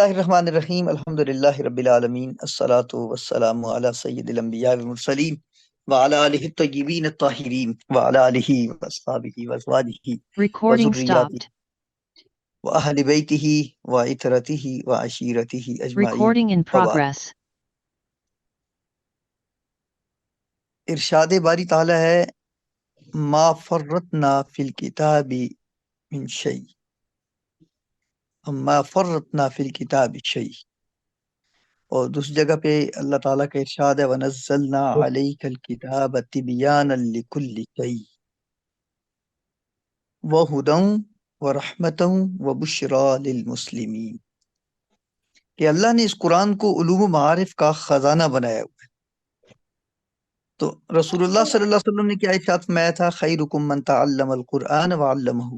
اللہ الرحمن الرحیم الحمد للہ رب العالمین الصلاۃ والسلام علی سید الانبیاء والمرسلین وعلی آلہ الطیبین الطاہرین وعلی آلہ واصحابہ وازواجہ Recording وذریاتہ stopped. واہل بیتہ وعترتہ وعشیرتہ اجمعین Recording in وبعد۔ progress. ارشاد باری تعالی ہے ما فرطنا فی الکتاب من شیء، ما فرطنا فی الکتاب شیء، اور دوسری جگہ پہ اللہ تعالیٰ کا ارشاد ہے وَنَزَّلْنَا عَلَيْكَ الْكِتَابَ تِبْيَانًا لِكُلِّ شَيْءٍ وَهُدًى وَرَحْمَةً وَبُشْرَى لِلْمُسْلِمِينَ، کہ اللہ نے اس قرآن کو علوم و معارف کا خزانہ بنایا ہوا ہے۔ تو رسول اللہ صلی اللہ علیہ وسلم نے کیا ارشاد فرمایا تھا؟ خیرکم من تعلم القرآن وعلمہ،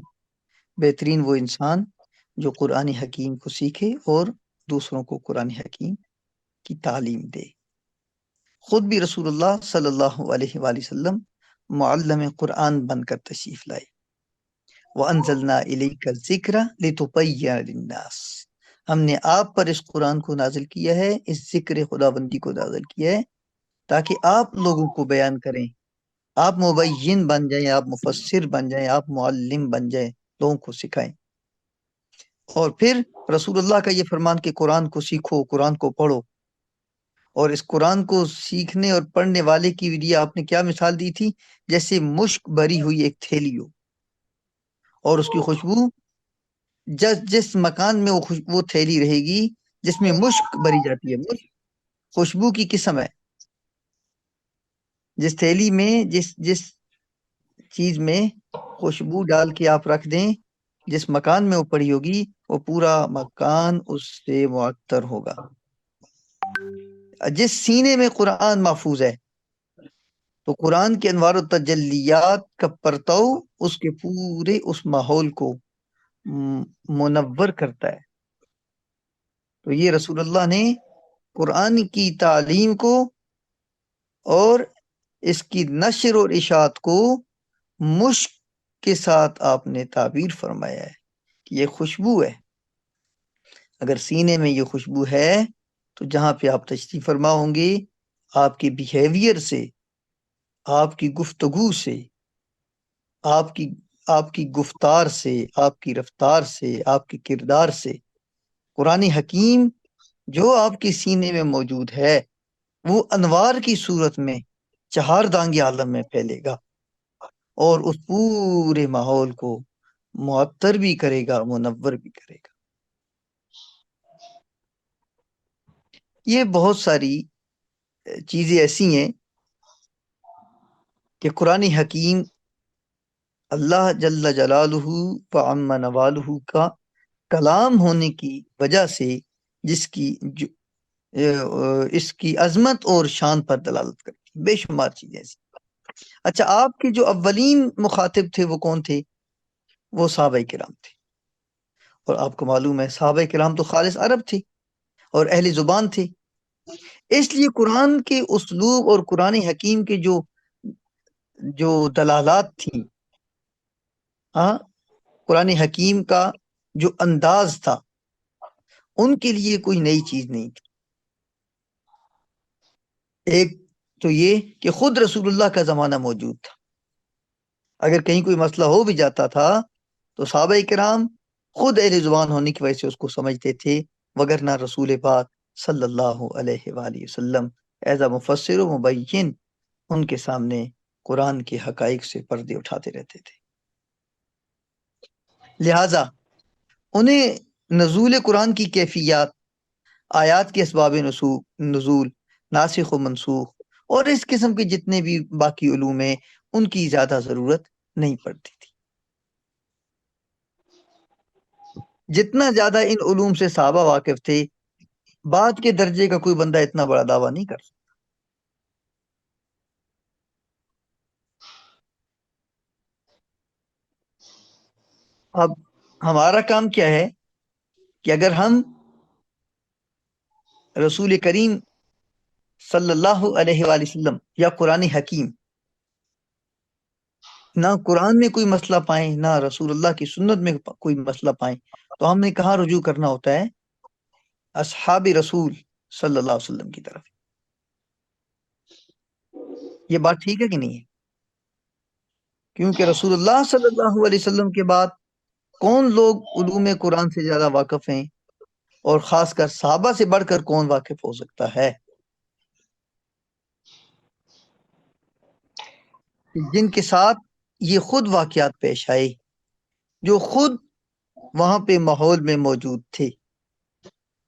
بہترین وہ انسان جو قرآن حکیم کو سیکھے اور دوسروں کو قرآن حکیم کی تعلیم دے۔ خود بھی رسول اللہ صلی اللہ علیہ وآلہ وسلم معلم قرآن بن کر تشریف لائے۔ وَأَنزَلْنَا إِلَيْكَ الذِّكْرَ لِتُبَيِّنَ لِلنَّاسِ، ہم نے آپ پر اس قرآن کو نازل کیا ہے، اس ذکر خداوندی کو نازل کیا ہے تاکہ آپ لوگوں کو بیان کریں، آپ مبین بن جائیں، آپ مفسر بن جائیں، آپ معلم بن جائیں، لوگوں کو سکھائیں۔ اور پھر رسول اللہ کا یہ فرمان کہ قرآن کو سیکھو، قرآن کو پڑھو، اور اس قرآن کو سیکھنے اور پڑھنے والے کی لیے آپ نے کیا مثال دی تھی؟ جیسے مشک بھری ہوئی ایک تھیلی ہو اور اس کی خوشبو جس مکان میں وہ تھیلی رہے گی جس میں مشک بھری جاتی ہے، مشک خوشبو کی قسم ہے۔ جس تھیلی میں جس چیز میں خوشبو ڈال کے آپ رکھ دیں، جس مکان میں وہ پڑی ہوگی وہ پورا مکان اس سے معطر ہوگا۔ جس سینے میں قرآن محفوظ ہے تو قرآن کے انوار و تجلیات کا پرتو اس کے پورے اس ماحول کو منور کرتا ہے۔ تو یہ رسول اللہ نے قرآن کی تعلیم کو اور اس کی نشر اور اشاعت کو مشک کے ساتھ آپ نے تعبیر فرمایا ہے کہ یہ خوشبو ہے۔ اگر سینے میں یہ خوشبو ہے تو جہاں پہ آپ تشریف فرما ہوں گے، آپ کے بیہیویئر سے، آپ کی گفتگو سے، آپ کی گفتار سے، آپ کی رفتار سے، آپ کے کردار سے قرآن حکیم جو آپ کے سینے میں موجود ہے وہ انوار کی صورت میں چہار دانگی عالم میں پھیلے گا اور اس پورے ماحول کو معطر بھی کرے گا، منور بھی کرے گا۔ یہ بہت ساری چیزیں ایسی ہیں کہ قرآن حکیم اللہ جل جلالہ و عم نوالہ کا کلام ہونے کی وجہ سے اس کی عظمت اور شان پر دلالت کرتی ہے، بے شمار چیزیں ایسی۔ اچھا، آپ کے جو اولین مخاطب تھے وہ کون تھے؟ وہ صحابہ کرام تھے، اور آپ کو معلوم ہے صحابہ کرام تو خالص عرب تھے اور اہل زبان تھے، اس لیے قرآن کے اسلوب اور قرآن حکیم کے جو دلالات تھیں، قرآن حکیم کا جو انداز تھا، ان کے لیے کوئی نئی چیز نہیں تھی۔ ایک تو یہ کہ خود رسول اللہ کا زمانہ موجود تھا، اگر کہیں کوئی مسئلہ ہو بھی جاتا تھا تو صحابہ کرام خود اہل زبان ہونے کی وجہ سے اس کو سمجھتے تھے، وگرنہ رسول پاک صلی اللہ علیہ وآلہ وسلم ایز اے مفسر و مبین ان کے سامنے قرآن کے حقائق سے پردے اٹھاتے رہتے تھے۔ لہٰذا انہیں نزول قرآن کی کیفیات، آیات کے اسباب نزول، ناسخ و منسوخ اور اس قسم کے جتنے بھی باقی علوم ہیں ان کی زیادہ ضرورت نہیں پڑتی تھی۔ جتنا زیادہ ان علوم سے صحابہ واقف تھے، بعد کے درجے کا کوئی بندہ اتنا بڑا دعویٰ نہیں کر سکتا۔ اب ہمارا کام کیا ہے کہ اگر ہم رسول کریم صلی اللہ علیہ وآلہ وسلم یا قرآن حکیم نہ قرآن میں کوئی مسئلہ پائیں، نہ رسول اللہ کی سنت میں کوئی مسئلہ پائیں، تو ہم نے کہاں رجوع کرنا ہوتا ہے؟ اصحاب رسول صلی اللہ علیہ وسلم کی طرف۔ یہ بات ٹھیک ہے کہ نہیں ہے؟ کیونکہ رسول اللہ صلی اللہ علیہ وسلم کے بعد کون لوگ علوم قرآن سے زیادہ واقف ہیں، اور خاص کر صحابہ سے بڑھ کر کون واقف ہو سکتا ہے، جن کے ساتھ یہ خود واقعات پیش آئے، جو خود وہاں پہ ماحول میں موجود تھے،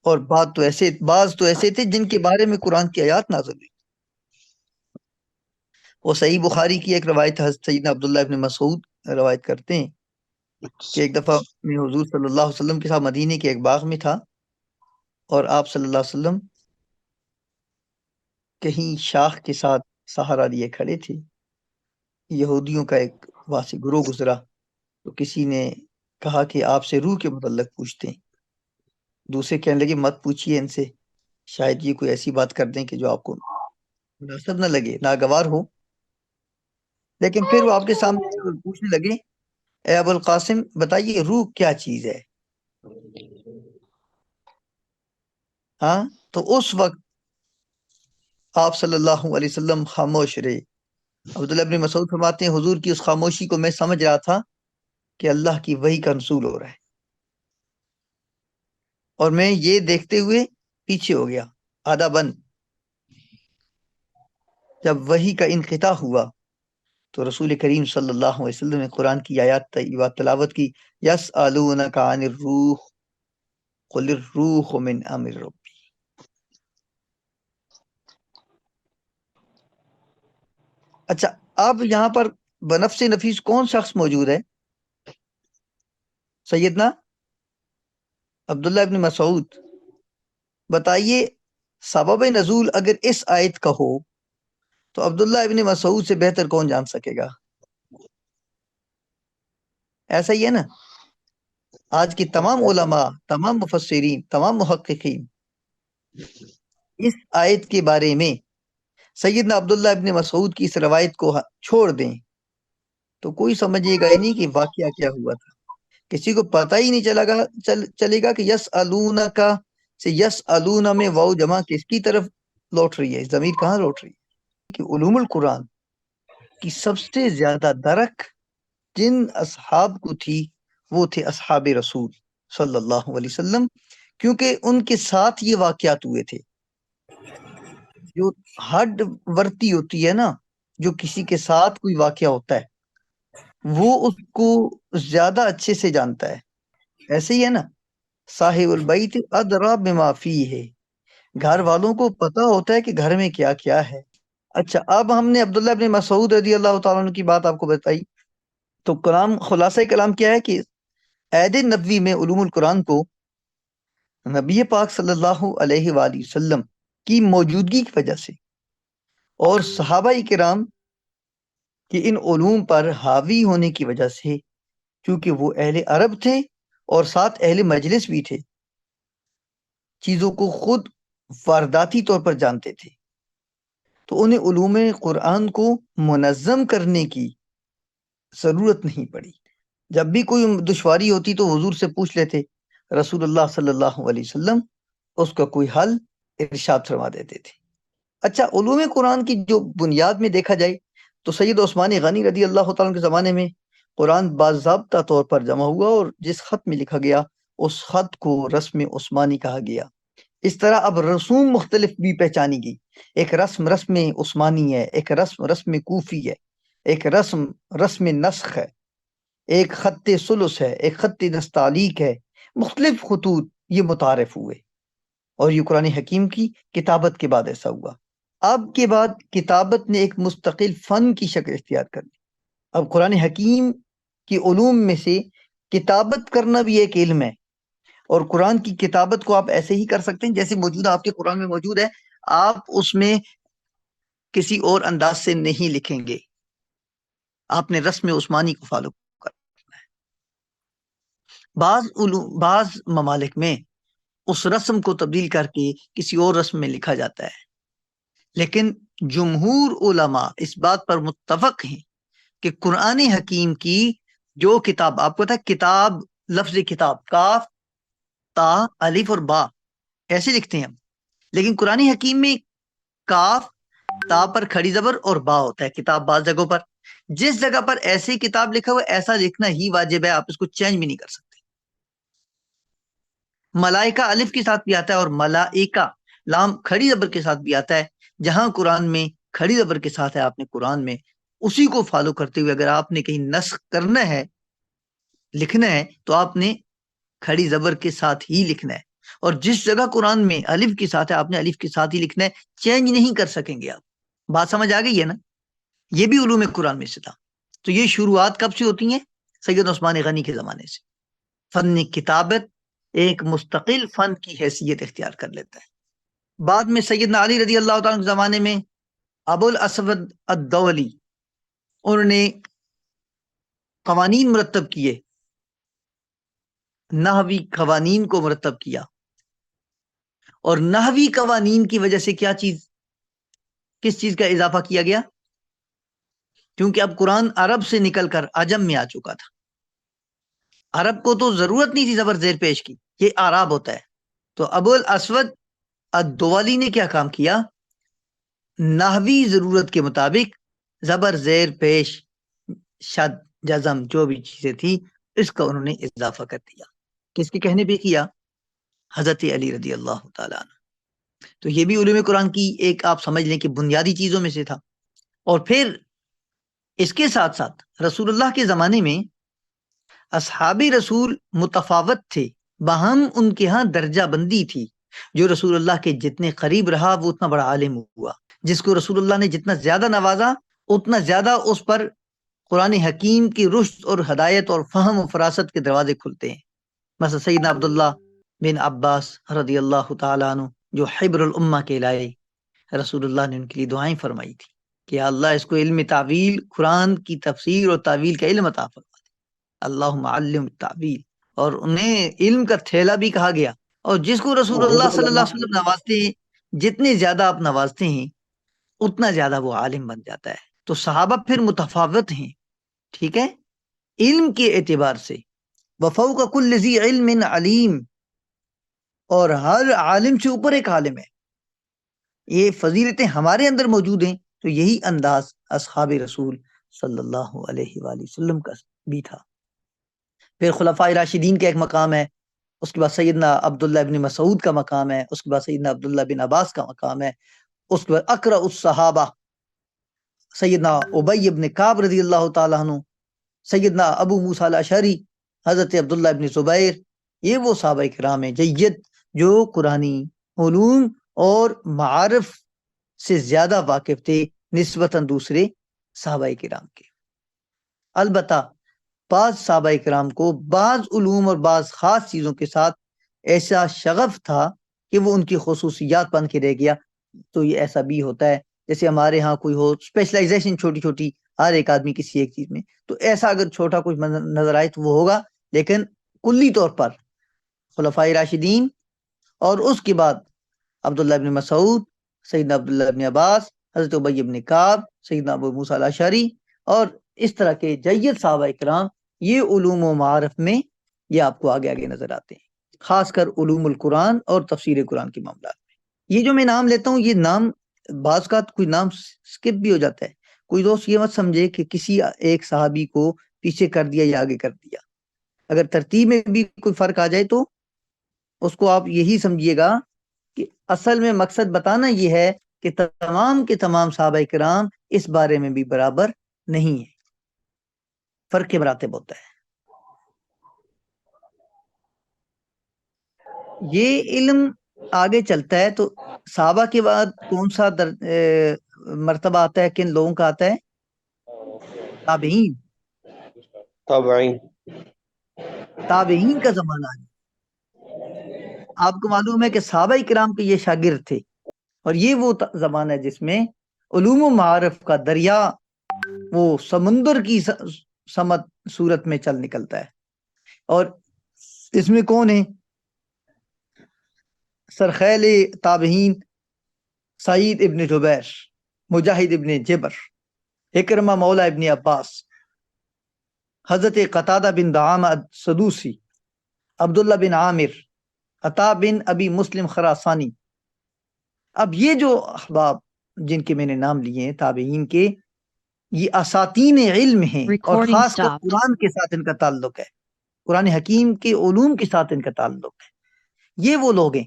اور بعض تو ایسے تھے جن کے بارے میں قرآن کی آیات نازل ہوئی۔ وہ صحیح بخاری کی ایک روایت حضرت سیدنا عبداللہ ابن مسعود روایت کرتے ہیں کہ ایک دفعہ میں حضور صلی اللہ علیہ وسلم کے ساتھ مدینے کے ایک باغ میں تھا، اور آپ صلی اللہ علیہ وسلم کہیں شاخ کے ساتھ سہارا لیے کھڑے تھے۔ یہودیوں کا ایک واسی گروہ گزرا، تو کسی نے کہا کہ آپ سے روح کے متعلق پوچھتے ہیں۔ دوسرے کہنے لگے مت پوچھیے ان سے، شاید یہ کوئی ایسی بات کر دیں کہ جو آپ کو مناسب نہ لگے، ناگوار ہو۔ لیکن پھر وہ آپ کے سامنے آئے اور پوچھنے لگے، اے ابو القاسم بتائیے روح کیا چیز ہے؟ ہاں، تو اس وقت آپ صلی اللہ علیہ وسلم خاموش رہے۔ عبداللہ ابن مسعود فرماتے ہیں حضور کی اس خاموشی کو میں سمجھ رہا تھا کہ اللہ کی وحی کا نزول ہو رہا ہے، اور میں یہ دیکھتے ہوئے پیچھے ہو گیا آدھا بند۔ جب وحی کا انقطاع ہوا تو رسول کریم صلی اللہ علیہ وسلم نے قرآن کی آیات طیبات تلاوت کی، یسألونک عن الروح قل الروح من امر ربی۔ اچھا، اب یہاں پر بنفس نفیس کون شخص موجود ہے؟ سیدنا عبداللہ ابن مسعود۔ بتائیے سبب نزول اگر اس آیت کا ہو تو عبداللہ ابن مسعود سے بہتر کون جان سکے گا؟ ایسا ہی ہے نا؟ آج کی تمام علماء، تمام مفسرین، تمام محققین اس آیت کے بارے میں سیدنا عبداللہ ابن مسعود کی اس روایت کو چھوڑ دیں تو کوئی سمجھے گا ہی نہیں کہ واقعہ کیا ہوا تھا۔ کسی کو پتہ ہی نہیں چلے گا کہ یس الونا کا سے یس الونا میں واؤ جمع کس کی طرف لوٹ رہی ہے، ضمیر کہاں لوٹ رہی ہے؟ کہ علوم القرآن کی سب سے زیادہ درک جن اصحاب کو تھی وہ تھے اصحاب رسول صلی اللہ علیہ وسلم، کیونکہ ان کے ساتھ یہ واقعات ہوئے تھے۔ جو ہڈ ورتی ہوتی ہے نا، جو کسی کے ساتھ کوئی واقعہ ہوتا ہے وہ اس کو زیادہ اچھے سے جانتا ہے۔ ایسے ہی ہے نا، صاحب البیت ادری بما فیہ، گھر والوں کو پتہ ہوتا ہے کہ گھر میں کیا کیا ہے۔ اچھا، اب ہم نے عبداللہ بن مسعود رضی اللہ تعالیٰ عنہ کی بات آپ کو بتائی، تو خلاصہ کلام کیا ہے کہ عید نبوی میں علوم القرآن کو نبی پاک صلی اللہ علیہ وآلہ وسلم کی موجودگی کی وجہ سے اور صحابہ کرام کہ ان علوم پر حاوی ہونے کی وجہ سے، کیونکہ وہ اہل عرب تھے اور ساتھ اہل مجلس بھی تھے، چیزوں کو خود وارداتی طور پر جانتے تھے، تو انہیں علوم قرآن کو منظم کرنے کی ضرورت نہیں پڑی۔ جب بھی کوئی دشواری ہوتی تو حضور سے پوچھ لیتے، رسول اللہ صلی اللہ علیہ وسلم اس کا کوئی حل ارشاد فرما دیتے تھے۔ اچھا، علوم قرآن کی جو بنیاد میں دیکھا جائے تو سید عثمان غنی رضی اللہ تعالیٰ کے زمانے میں قرآن باضابطہ طور پر جمع ہوا، اور جس خط میں لکھا گیا اس خط کو رسم عثمانی کہا گیا۔ اس طرح اب رسوم مختلف بھی پہچانی گئی، ایک رسم رسم عثمانی ہے، ایک رسم رسم کوفی ہے، ایک رسم رسم نسخ ہے، ایک خط ثلث ہے، ایک خط نستعلیق ہے، مختلف خطوط یہ متعارف ہوئے، اور یہ قرآن حکیم کی کتابت کے بعد ایسا ہوا۔ اب کے بعد کتابت نے ایک مستقل فن کی شکل اختیار کر لی۔ اب قرآن حکیم کی علوم میں سے کتابت کرنا بھی ایک علم ہے، اور قرآن کی کتابت کو آپ ایسے ہی کر سکتے ہیں جیسے موجودہ آپ کے قرآن میں موجود ہے، آپ اس میں کسی اور انداز سے نہیں لکھیں گے، آپ نے رسم عثمانی کو فالو کرنا ہے۔ بعض ممالک میں اس رسم کو تبدیل کر کے کسی اور رسم میں لکھا جاتا ہے، لیکن جمہور علماء اس بات پر متفق ہیں کہ قرآن حکیم کی جو کتاب، آپ کو پتا ہے کتاب، لفظ کتاب کاف تا الف اور با، ایسے لکھتے ہیں ہم. لیکن قرآن حکیم میں کاف تا پر کھڑی زبر اور با ہوتا ہے کتاب بعض جگہوں پر. جس جگہ پر ایسے کتاب لکھا ہوا ہے ایسا لکھنا ہی واجب ہے, آپ اس کو چینج بھی نہیں کر سکتے. ملائکہ الف کے ساتھ بھی آتا ہے اور ملائکہ لام کھڑی زبر کے ساتھ بھی آتا ہے. جہاں قرآن میں کھڑی زبر کے ساتھ ہے آپ نے قرآن میں اسی کو فالو کرتے ہوئے اگر آپ نے کہیں نسخ کرنا ہے لکھنا ہے تو آپ نے کھڑی زبر کے ساتھ ہی لکھنا ہے. اور جس جگہ قرآن میں الف کے ساتھ ہے آپ نے الف کے ساتھ ہی لکھنا ہے, چینج نہیں کر سکیں گے آپ. بات سمجھ آ گئی ہے نا؟ یہ بھی علوم قرآن میں سے تھا. تو یہ شروعات کب سے ہوتی ہیں؟ سید عثمان غنی کے زمانے سے. فن کتابت ایک مستقل فن کی حیثیت اختیار کر لیتا ہے. بعد میں سیدنا علی رضی اللہ تعالیٰ کے زمانے میں ابو الاسود الدولی انہوں نے قوانین مرتب کیے, نحوی قوانین کو مرتب کیا. اور نحوی قوانین کی وجہ سے کیا چیز, کس چیز کا اضافہ کیا گیا؟ کیونکہ اب قرآن عرب سے نکل کر عجم میں آ چکا تھا. عرب کو تو ضرورت نہیں تھی زبر زیر پیش کی, یہ آراب ہوتا ہے. تو ابو الاسود الدوالی نے کیا کام کیا؟ نحوی ضرورت کے مطابق زبر زیر پیش شد جزم جو بھی چیزیں تھی اس کا انہوں نے اضافہ کر دیا. کس کے کہنے پہ کیا؟ حضرت علی رضی اللہ تعالیٰ عنہ. تو یہ بھی علوم قرآن کی ایک آپ سمجھ لیں کہ بنیادی چیزوں میں سے تھا. اور پھر اس کے ساتھ ساتھ رسول اللہ کے زمانے میں اصحاب رسول متفاوت تھے, باہم ان کے ہاں درجہ بندی تھی. جو رسول اللہ کے جتنے قریب رہا وہ اتنا بڑا عالم ہوا. جس کو رسول اللہ نے جتنا زیادہ نوازا اتنا زیادہ اس پر قرآن حکیم کی رشد اور ہدایت اور فہم و فراست کے دروازے کھلتے ہیں. مثلا سیدنا عبداللہ بن عباس رضی اللہ تعالیٰ عنہ جو حبر الامہ کے لائے, رسول اللہ نے ان کے لیے دعائیں فرمائی تھی کہ اللہ اس کو علم تعویل, قرآن کی تفسیر اور تعویل کا علم عطا فرما دے, اللہم علم تعویل. اور انہیں علم کا تھیلا بھی کہا گیا. اور جس کو رسول اللہ صلی اللہ علیہ وسلم نوازتے ہیں, جتنے زیادہ آپ نوازتے ہیں اتنا زیادہ وہ عالم بن جاتا ہے. تو صحابہ پھر متفاوت ہیں, ٹھیک ہے, علم کے اعتبار سے. وفوق کل ذی علم علیم, اور ہر عالم سے اوپر ایک عالم ہے. یہ فضیلتیں ہمارے اندر موجود ہیں. تو یہی انداز اصحاب رسول صلی اللہ علیہ وآلہ وسلم کا بھی تھا. پھر خلفاء راشدین کا ایک مقام ہے, اس کے بعد سیدنا عبداللہ ابن مسعود کا مقام ہے, اس کے بعد سیدنا عبداللہ بن عباس کا مقام ہے, اس کے بعد اقرأ الصحابہ سیدنا ابی ابن کعب رضی اللہ تعالیٰ عنہ, سیدنا ابو موسیٰ الاشعری, حضرت عبداللہ ابن زبیر. یہ وہ صحابہ کرام ہیں جید جو قرآنی علوم اور معارف سے زیادہ واقف تھے نسبتاً دوسرے صحابہ کرام کے. البتہ بعض صحابہ کرام کو بعض علوم اور بعض خاص چیزوں کے ساتھ ایسا شغف تھا کہ وہ ان کی خصوصیات بن کے رہ گیا. تو یہ ایسا بھی ہوتا ہے جیسے ہمارے ہاں کوئی ہو اسپیشلائزیشن چھوٹی چھوٹی ہر ایک آدمی کسی ایک چیز میں, تو ایسا اگر چھوٹا کچھ نظر آئے تو وہ ہوگا. لیکن کلی طور پر خلفائے راشدین اور اس کے بعد عبداللہ ابن مسعود, سیدنا عبداللہ ابن عباس, حضرت ابی ابن کعب, سیدنا ابو موسیٰ الاشعری اور اس طرح کے جید صحابہ کرام, یہ علوم و معارف میں یہ آپ کو آگے آگے نظر آتے ہیں, خاص کر علوم القرآن اور تفسیر قرآن کے معاملات میں. یہ جو میں نام لیتا ہوں یہ نام بعض کا کوئی نام سکپ بھی ہو جاتا ہے. کوئی دوست یہ مت سمجھے کہ کسی ایک صحابی کو پیچھے کر دیا یا آگے کر دیا. اگر ترتیب میں بھی کوئی فرق آ جائے تو اس کو آپ یہی سمجھیے گا کہ اصل میں مقصد بتانا یہ ہے کہ تمام کے تمام صحابہ کرام اس بارے میں بھی برابر نہیں ہے, فرق کے مراتب ہوتا ہے. یہ علم آگے چلتا ہے تو صحابہ کے بعد کون سا مرتبہ آتا ہے, کن لوگوں کا آتا ہے؟ تابعین. تابعین تابعین کا زمانہ ہے. آپ کو معلوم ہے کہ صحابہ کرام کے یہ شاگرد تھے, اور یہ وہ زمانہ ہے جس میں علوم و معارف کا دریا وہ سمندر کی سمت صورت میں چل نکلتا ہے. اور اس میں کون ہے؟ سرخیل تابعین سعید ابن جبیر, مجاہد ابن جبر, اکرمہ مولا ابن عباس, حضرت قتادہ بن دعامہ السدوسی, عبداللہ بن عامر, عطا بن ابی مسلم خراسانی. اب یہ جو احباب جن کے میں نے نام لیے ہیں تابعین کے، یہ اساتین علم ہیں، اور Recording خاص کر stopped. قرآن کے ساتھ ان کا تعلق ہے، قرآن حکیم کے علوم کے ساتھ ان کا تعلق ہے. یہ وہ لوگ ہیں،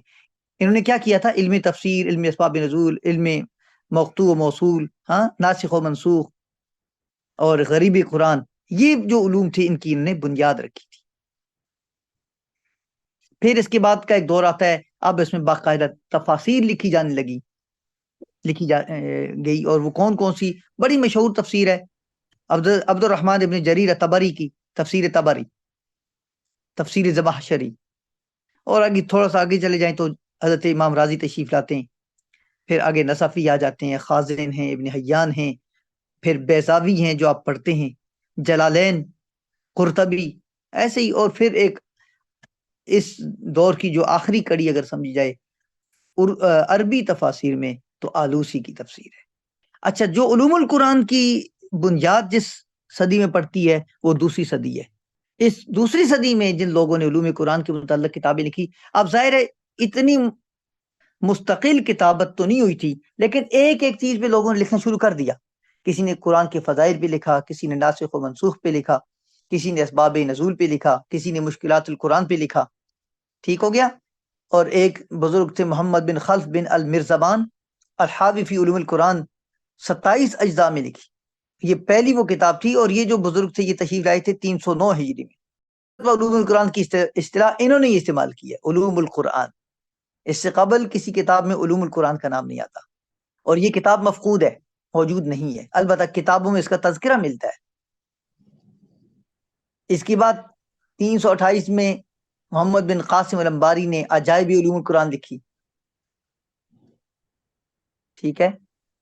انہوں نے کیا کیا تھا؟ علم تفسیر، علم اسباب نزول، علم مقطوع و موصول، ہاں، ناسخ و منسوخ، اور غریب قرآن، یہ جو علوم تھے ان کی انہوں نے بنیاد رکھی تھی. پھر اس کے بعد کا ایک دور آتا ہے، اب اس میں باقاعدہ تفاسیر لکھی جانے لگی، گئی، اور وہ کون کون سی؟ بڑی مشہور تفسیر ہے عبد الرحمن ابن جریر طبری کی تفسیر طبری، تفسیر زبحشری. اور آگے تھوڑا سا آگے چلے جائیں تو حضرت امام راضی تشریف لاتے ہیں، پھر آگے نصفی آ جاتے ہیں، خازن ہیں، ابن حیان ہیں، پھر بیضاوی ہیں جو آپ پڑھتے ہیں، جلالین، قرطبی، ایسے ہی. اور پھر ایک اس دور کی جو آخری کڑی اگر سمجھی جائے عربی تفاسیر میں، تو آلوسی کی تفسیر ہے. اچھا، جو علوم القرآن کی بنیاد جس صدی میں پڑتی ہے وہ دوسری صدی ہے. اس دوسری صدی میں جن لوگوں نے علوم قرآن کے متعلق کتابیں لکھی، اب ظاہر ہے اتنی مستقل کتابت تو نہیں ہوئی تھی، لیکن ایک ایک چیز پہ لوگوں نے لکھنا شروع کر دیا. کسی نے قرآن کے فضائل پہ لکھا، کسی نے ناسخ و منسوخ پہ لکھا، کسی نے اسباب نزول پہ لکھا، کسی نے مشکلات القرآن پہ لکھا. ٹھیک ہو گیا. اور ایک بزرگ تھے محمد بن خلف بن المرزبان الحاوی فی علوم القرآن، 27 اجزاء میں لکھی. یہ پہلی وہ کتاب تھی، اور یہ جو بزرگ تھے یہ تشریف لائے تھے 309 ہجری میں. علوم القرآن کی اصطلاح انہوں نے استعمال کی ہے، علوم القرآن. اس سے قبل کسی کتاب میں علوم القرآن کا نام نہیں آتا، اور یہ کتاب مفقود ہے، موجود نہیں ہے. البتہ کتابوں میں اس کا تذکرہ ملتا ہے. اس کے بعد 328 میں محمد بن قاسم الانباری نے عجائب علوم القرآن لکھی. ٹھیک ہے،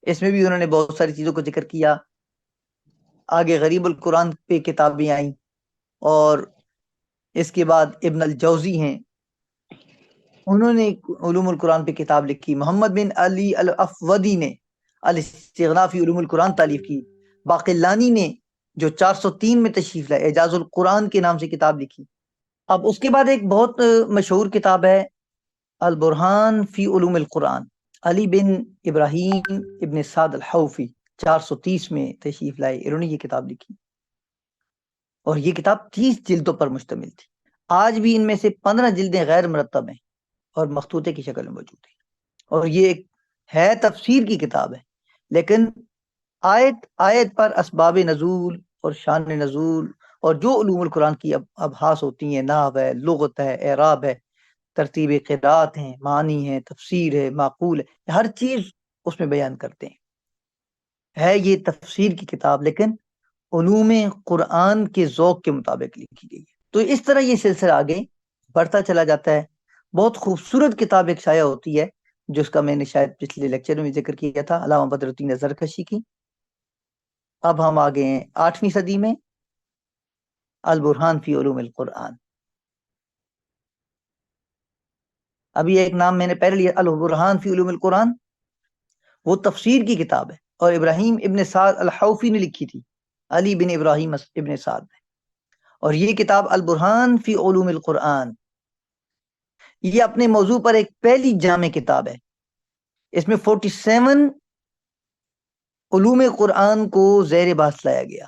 اس میں بھی انہوں نے بہت ساری چیزوں کو ذکر کیا. آگے غریب القرآن پہ کتابیں آئیں، اور اس کے بعد ابن الجوزی ہیں، انہوں نے علوم القرآن پہ کتاب لکھی. محمد بن علی الافودی نے الاستغناء فی علوم القرآن تالیف کی. باقلانی نے جو 403 میں تشریف لائے اعجاز القرآن کے نام سے کتاب لکھی. اب اس کے بعد ایک بہت مشہور کتاب ہے البرہان فی علوم القرآن، علی بن ابراہیم ابن سعد الحوفی 430 میں تشریف لائے، انہوں نے یہ کتاب لکھی، اور یہ کتاب 30 جلدوں پر مشتمل تھی. آج بھی ان میں سے 15 جلدیں غیر مرتب ہیں اور مخطوطے کی شکل میں موجود ہیں. اور یہ ایک ہے تفسیر کی کتاب ہے، لیکن آیت آیت پر اسباب نزول اور شان نزول اور جو علوم القرآن کی ابحاث ہوتی ہیں، نحو ہے، لغت ہے، اعراب ہے، ترتیب قرات ہیں، معنی ہے، تفسیر ہے، معقول ہے، ہر چیز اس میں بیان کرتے ہیں. ہے یہ تفسیر کی کتاب، لیکن علوم قرآن کے ذوق کے مطابق لکھی گئی ہے. تو اس طرح یہ سلسلہ آگے بڑھتا چلا جاتا ہے. بہت خوبصورت کتاب ایک شائع ہوتی ہے، جس کا میں نے شاید پچھلے لیکچر میں ذکر کیا تھا، علامہ بدر الدین زرکشی کی. اب ہم آگے ہیں 8ویں صدی میں، البرہان فی علوم القرآن. ابھی ایک نام میں نے پہلے لیا، البرہان فی علوم القرآن، وہ تفسیر کی کتاب ہے، اور ابراہیم ابن سعد الحوفی نے لکھی تھی، علی بن ابراہیم ابن سعد نے. اور یہ کتاب البرہان فی علوم القرآن، یہ اپنے موضوع پر ایک پہلی جامع کتاب ہے. اس میں 47 علوم قرآن کو زیر بحث لایا گیا،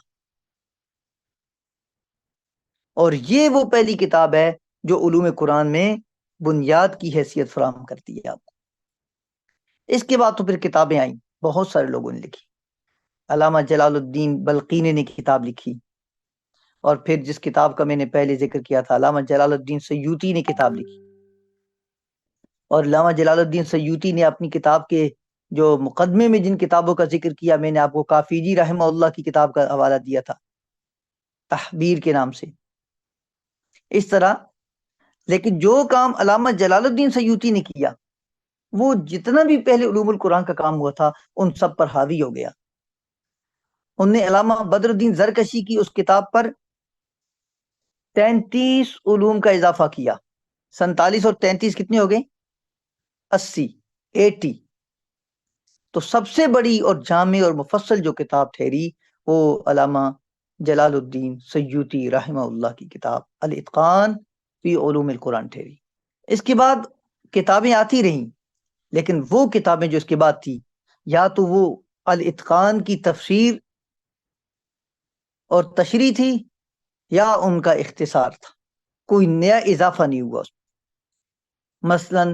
اور یہ وہ پہلی کتاب ہے جو علوم قرآن میں بنیاد کی حیثیت فراہم کرتی ہے آپ کو. اس کے بعد تو پھر کتابیں آئیں، بہت سارے لوگوں نے لکھی. علامہ جلال الدین بلقینی نے کتاب لکھی، اور پھر جس کتاب کا میں نے پہلے ذکر کیا تھا، علامہ جلال الدین سیوطی نے کتاب لکھی. اور علامہ جلال الدین سیوطی نے اپنی کتاب کے جو مقدمے میں جن کتابوں کا ذکر کیا، میں نے آپ کو کافیجی رحمہ اللہ کی کتاب کا حوالہ دیا تھا تحبیر کے نام سے. اس طرح لیکن جو کام علامہ جلال الدین سیوطی نے کیا، وہ جتنا بھی پہلے علوم القرآن کا کام ہوا تھا ان سب پر حاوی ہو گیا. انہوں نے علامہ بدر الدین زرکشی کی اس کتاب پر 33 علوم کا اضافہ کیا. 47 اور 33 کتنے ہو گئے؟ 80. تو سب سے بڑی اور جامع اور مفصل جو کتاب ٹھہری وہ علامہ جلال الدین سیوطی رحمہ اللہ کی کتاب الاتقان فی علوم القرآن ٹھہری. اس کے بعد کتابیں آتی رہیں، لیکن وہ کتابیں جو اس کے بعد تھی، یا تو وہ الاتقان کی تفسیر اور تشریح تھی، یا ان کا اختصار تھا، کوئی نیا اضافہ نہیں ہوا اس میں۔ مثلا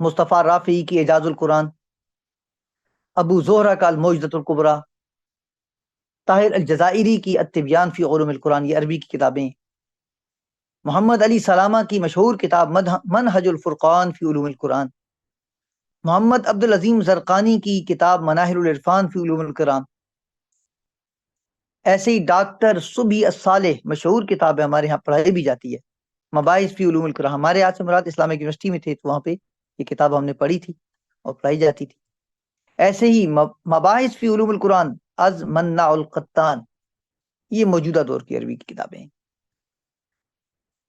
مصطفیٰ رافعی کی اعجاز القرآن، ابو زہرہ کا الموجدۃ الکبریٰ، طاہر الجزائری کی التبیان فی علوم القرآن، یہ عربی کی کتابیں، محمد علی سلامہ کی مشہور کتاب منہج الفرقان فی علوم القرآن، محمد عبد العظیم زرقانی کی کتاب مناہل العرفان فی علوم القرآن، ایسے ہی ڈاکٹر صبحی الصالح مشہور کتاب ہے، ہمارے ہاں پڑھائی بھی جاتی ہے، مباحث فی علوم القرآن، ہمارے یہاں سے مراد اسلامک یونیورسٹی میں تھے تو وہاں پہ یہ کتاب ہم نے پڑھی تھی اور پڑھائی جاتی تھی۔ ایسے ہی مباحث فی علوم القرآن از منع القطان، یہ موجودہ دور کی عربی کی کتابیں ہیں۔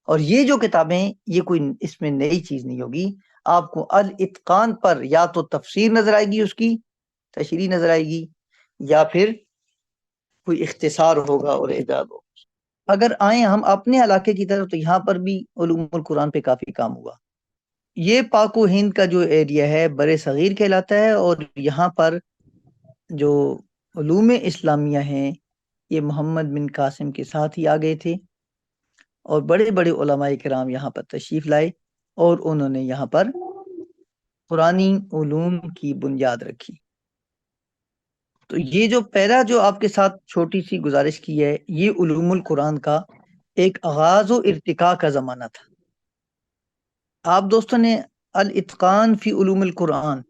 اور یہ جو کتابیں، یہ کوئی اس میں نئی چیز نہیں ہوگی، آپ کو الاتقان پر یا تو تفسیر نظر آئے گی، اس کی تشریح نظر آئے گی، یا پھر کوئی اختصار ہوگا اور اعجاز ہوگا۔ اگر آئیں ہم اپنے علاقے کی طرف، تو یہاں پر بھی علوم القرآن پہ کافی کام ہوا۔ یہ پاک و ہند کا جو ایریا ہے بر صغیر کہلاتا ہے، اور یہاں پر جو علوم اسلامیہ ہیں یہ محمد بن قاسم کے ساتھ ہی آ گئے تھے، اور بڑے بڑے علماء کرام یہاں پر تشریف لائے، اور انہوں نے یہاں پر قرآنی علوم کی بنیاد رکھی۔ تو یہ جو پہلا جو آپ کے ساتھ چھوٹی سی گزارش کی ہے، یہ علوم القرآن کا ایک آغاز و ارتقاء کا زمانہ تھا۔ آپ دوستوں نے الاتقان فی علوم القرآن،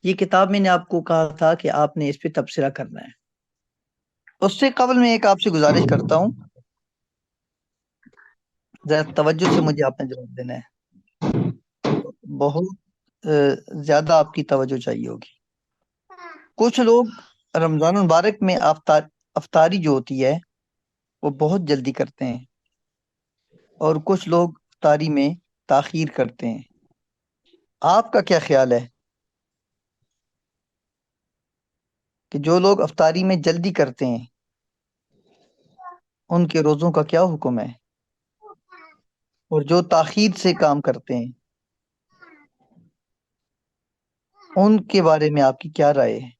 یہ کتاب میں نے آپ کو کہا تھا کہ آپ نے اس پہ تبصرہ کرنا ہے۔ اس سے قبل میں ایک آپ سے گزارش کرتا ہوں، ذرا توجہ سے مجھے آپ نے جواب دینا ہے، بہت زیادہ آپ کی توجہ چاہیے ہوگی۔ کچھ لوگ رمضان المبارک میں افطاری جو ہوتی ہے وہ بہت جلدی کرتے ہیں، اور کچھ لوگ افطاری میں تاخیر کرتے ہیں۔ آپ کا کیا خیال ہے کہ جو لوگ افطاری میں جلدی کرتے ہیں ان کے روزوں کا کیا حکم ہے، اور جو تاخیر سے کام کرتے ہیں ان کے بارے میں آپ کی کیا رائے ہے؟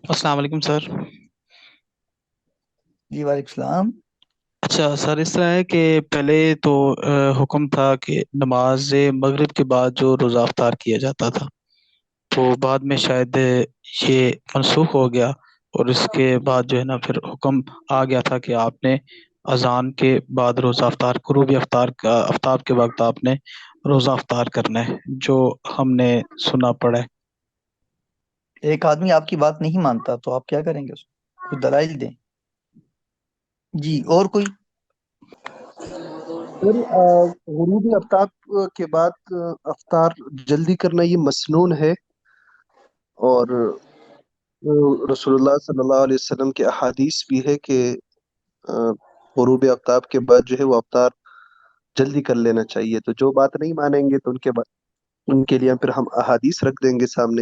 السلام علیکم سر۔ جی وعلیکم السلام۔ اچھا سر، اس طرح ہے کہ پہلے تو حکم تھا کہ نماز مغرب کے بعد جو روزہ افطار کیا جاتا تھا، تو بعد میں شاید یہ منسوخ ہو گیا، اور اس کے بعد جو ہے نا پھر حکم آ گیا تھا کہ آپ نے اذان کے بعد روزہ افطار، غروبی آفتاب کے وقت آپ نے روزہ افطار کرنا ہے، جو ہم نے سنا پڑا ہے۔ ایک آدمی آپ کی بات نہیں مانتا تو آپ کیا کریں گے؟ اس کو کچھ دلائل دیں۔ جی اور کوئی؟ سر غروبی آفتاب کے بعد افطار جلدی کرنا یہ مسنون ہے، اور رسول اللہ صلی اللہ علیہ وسلم کے احادیث بھی ہے کہ غروب آفتاب کے بعد جو ہے وہ افطار جلدی کر لینا چاہیے۔ تو جو بات نہیں مانیں گے تو ان کے لیے پھر ہم احادیث رکھ دیں گے سامنے۔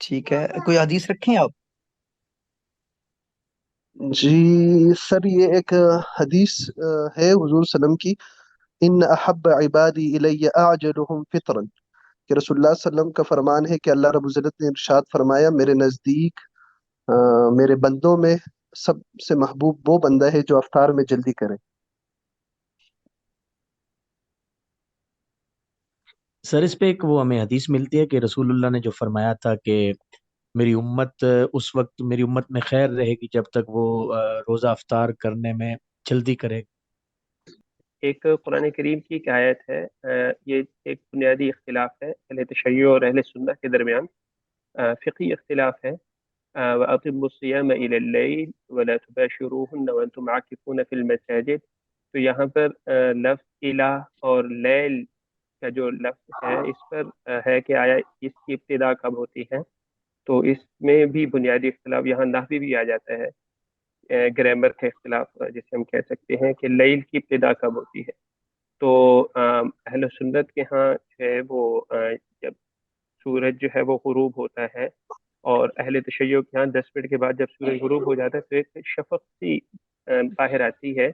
ٹھیک ہے، کوئی حدیث رکھیں آپ؟ جی سر، یہ ایک حدیث ہے حضور صلی اللہ علیہ وسلم کی، ان احب عبادی الی اعجلهم فطرا، کہ رسول اللہ صلی اللہ علیہ وسلم کا فرمان ہے کہ اللہ رب العزت نے ارشاد فرمایا، میرے نزدیک میرے بندوں میں سب سے محبوب وہ بندہ ہے جو افطار میں جلدی کرے۔ سر اس پہ ایک وہ ہمیں حدیث ملتی ہے کہ رسول اللہ نے جو فرمایا تھا کہ میری امت اس وقت میری امت میں خیر رہے گی جب تک وہ روزہ افطار کرنے میں جلدی کرے۔ ایک قرآن کریم کی ایک آیت ہے، یہ ایک بنیادی اختلاف ہے اہل تشیع اور اہل سنت کے درمیان، فقہی اختلاف ہے۔ وَأَقِمُّوا الصِّيَامَ إِلَى اللَّيْلِ وَلَا تُبَاشِرُوهُنَّ وَأَنْتُمْ عَاكِفُونَ فِي الْمَسَاجِدِ، تو یہاں پر لفظ الہ اور لیل کا جو لفظ ہے اس پر ہے کہ آیا اس کی ابتدا کب ہوتی ہے، تو اس میں بھی بنیادی اختلاف، یہاں نحوی بھی آ جاتا ہے، گرامر کا اختلاف جسے ہم کہہ سکتے ہیں کہ لیل کی ابتدا کب ہوتی ہے۔ تو اہل سنت کے ہاں جو ہے وہ جب سورج جو ہے وہ غروب ہوتا ہے، اور اہل تشیع کے ہاں 10 منٹ کے بعد جب سورج غروب ہو جاتا ہے تو ایک شفق سی باہر آتی ہے،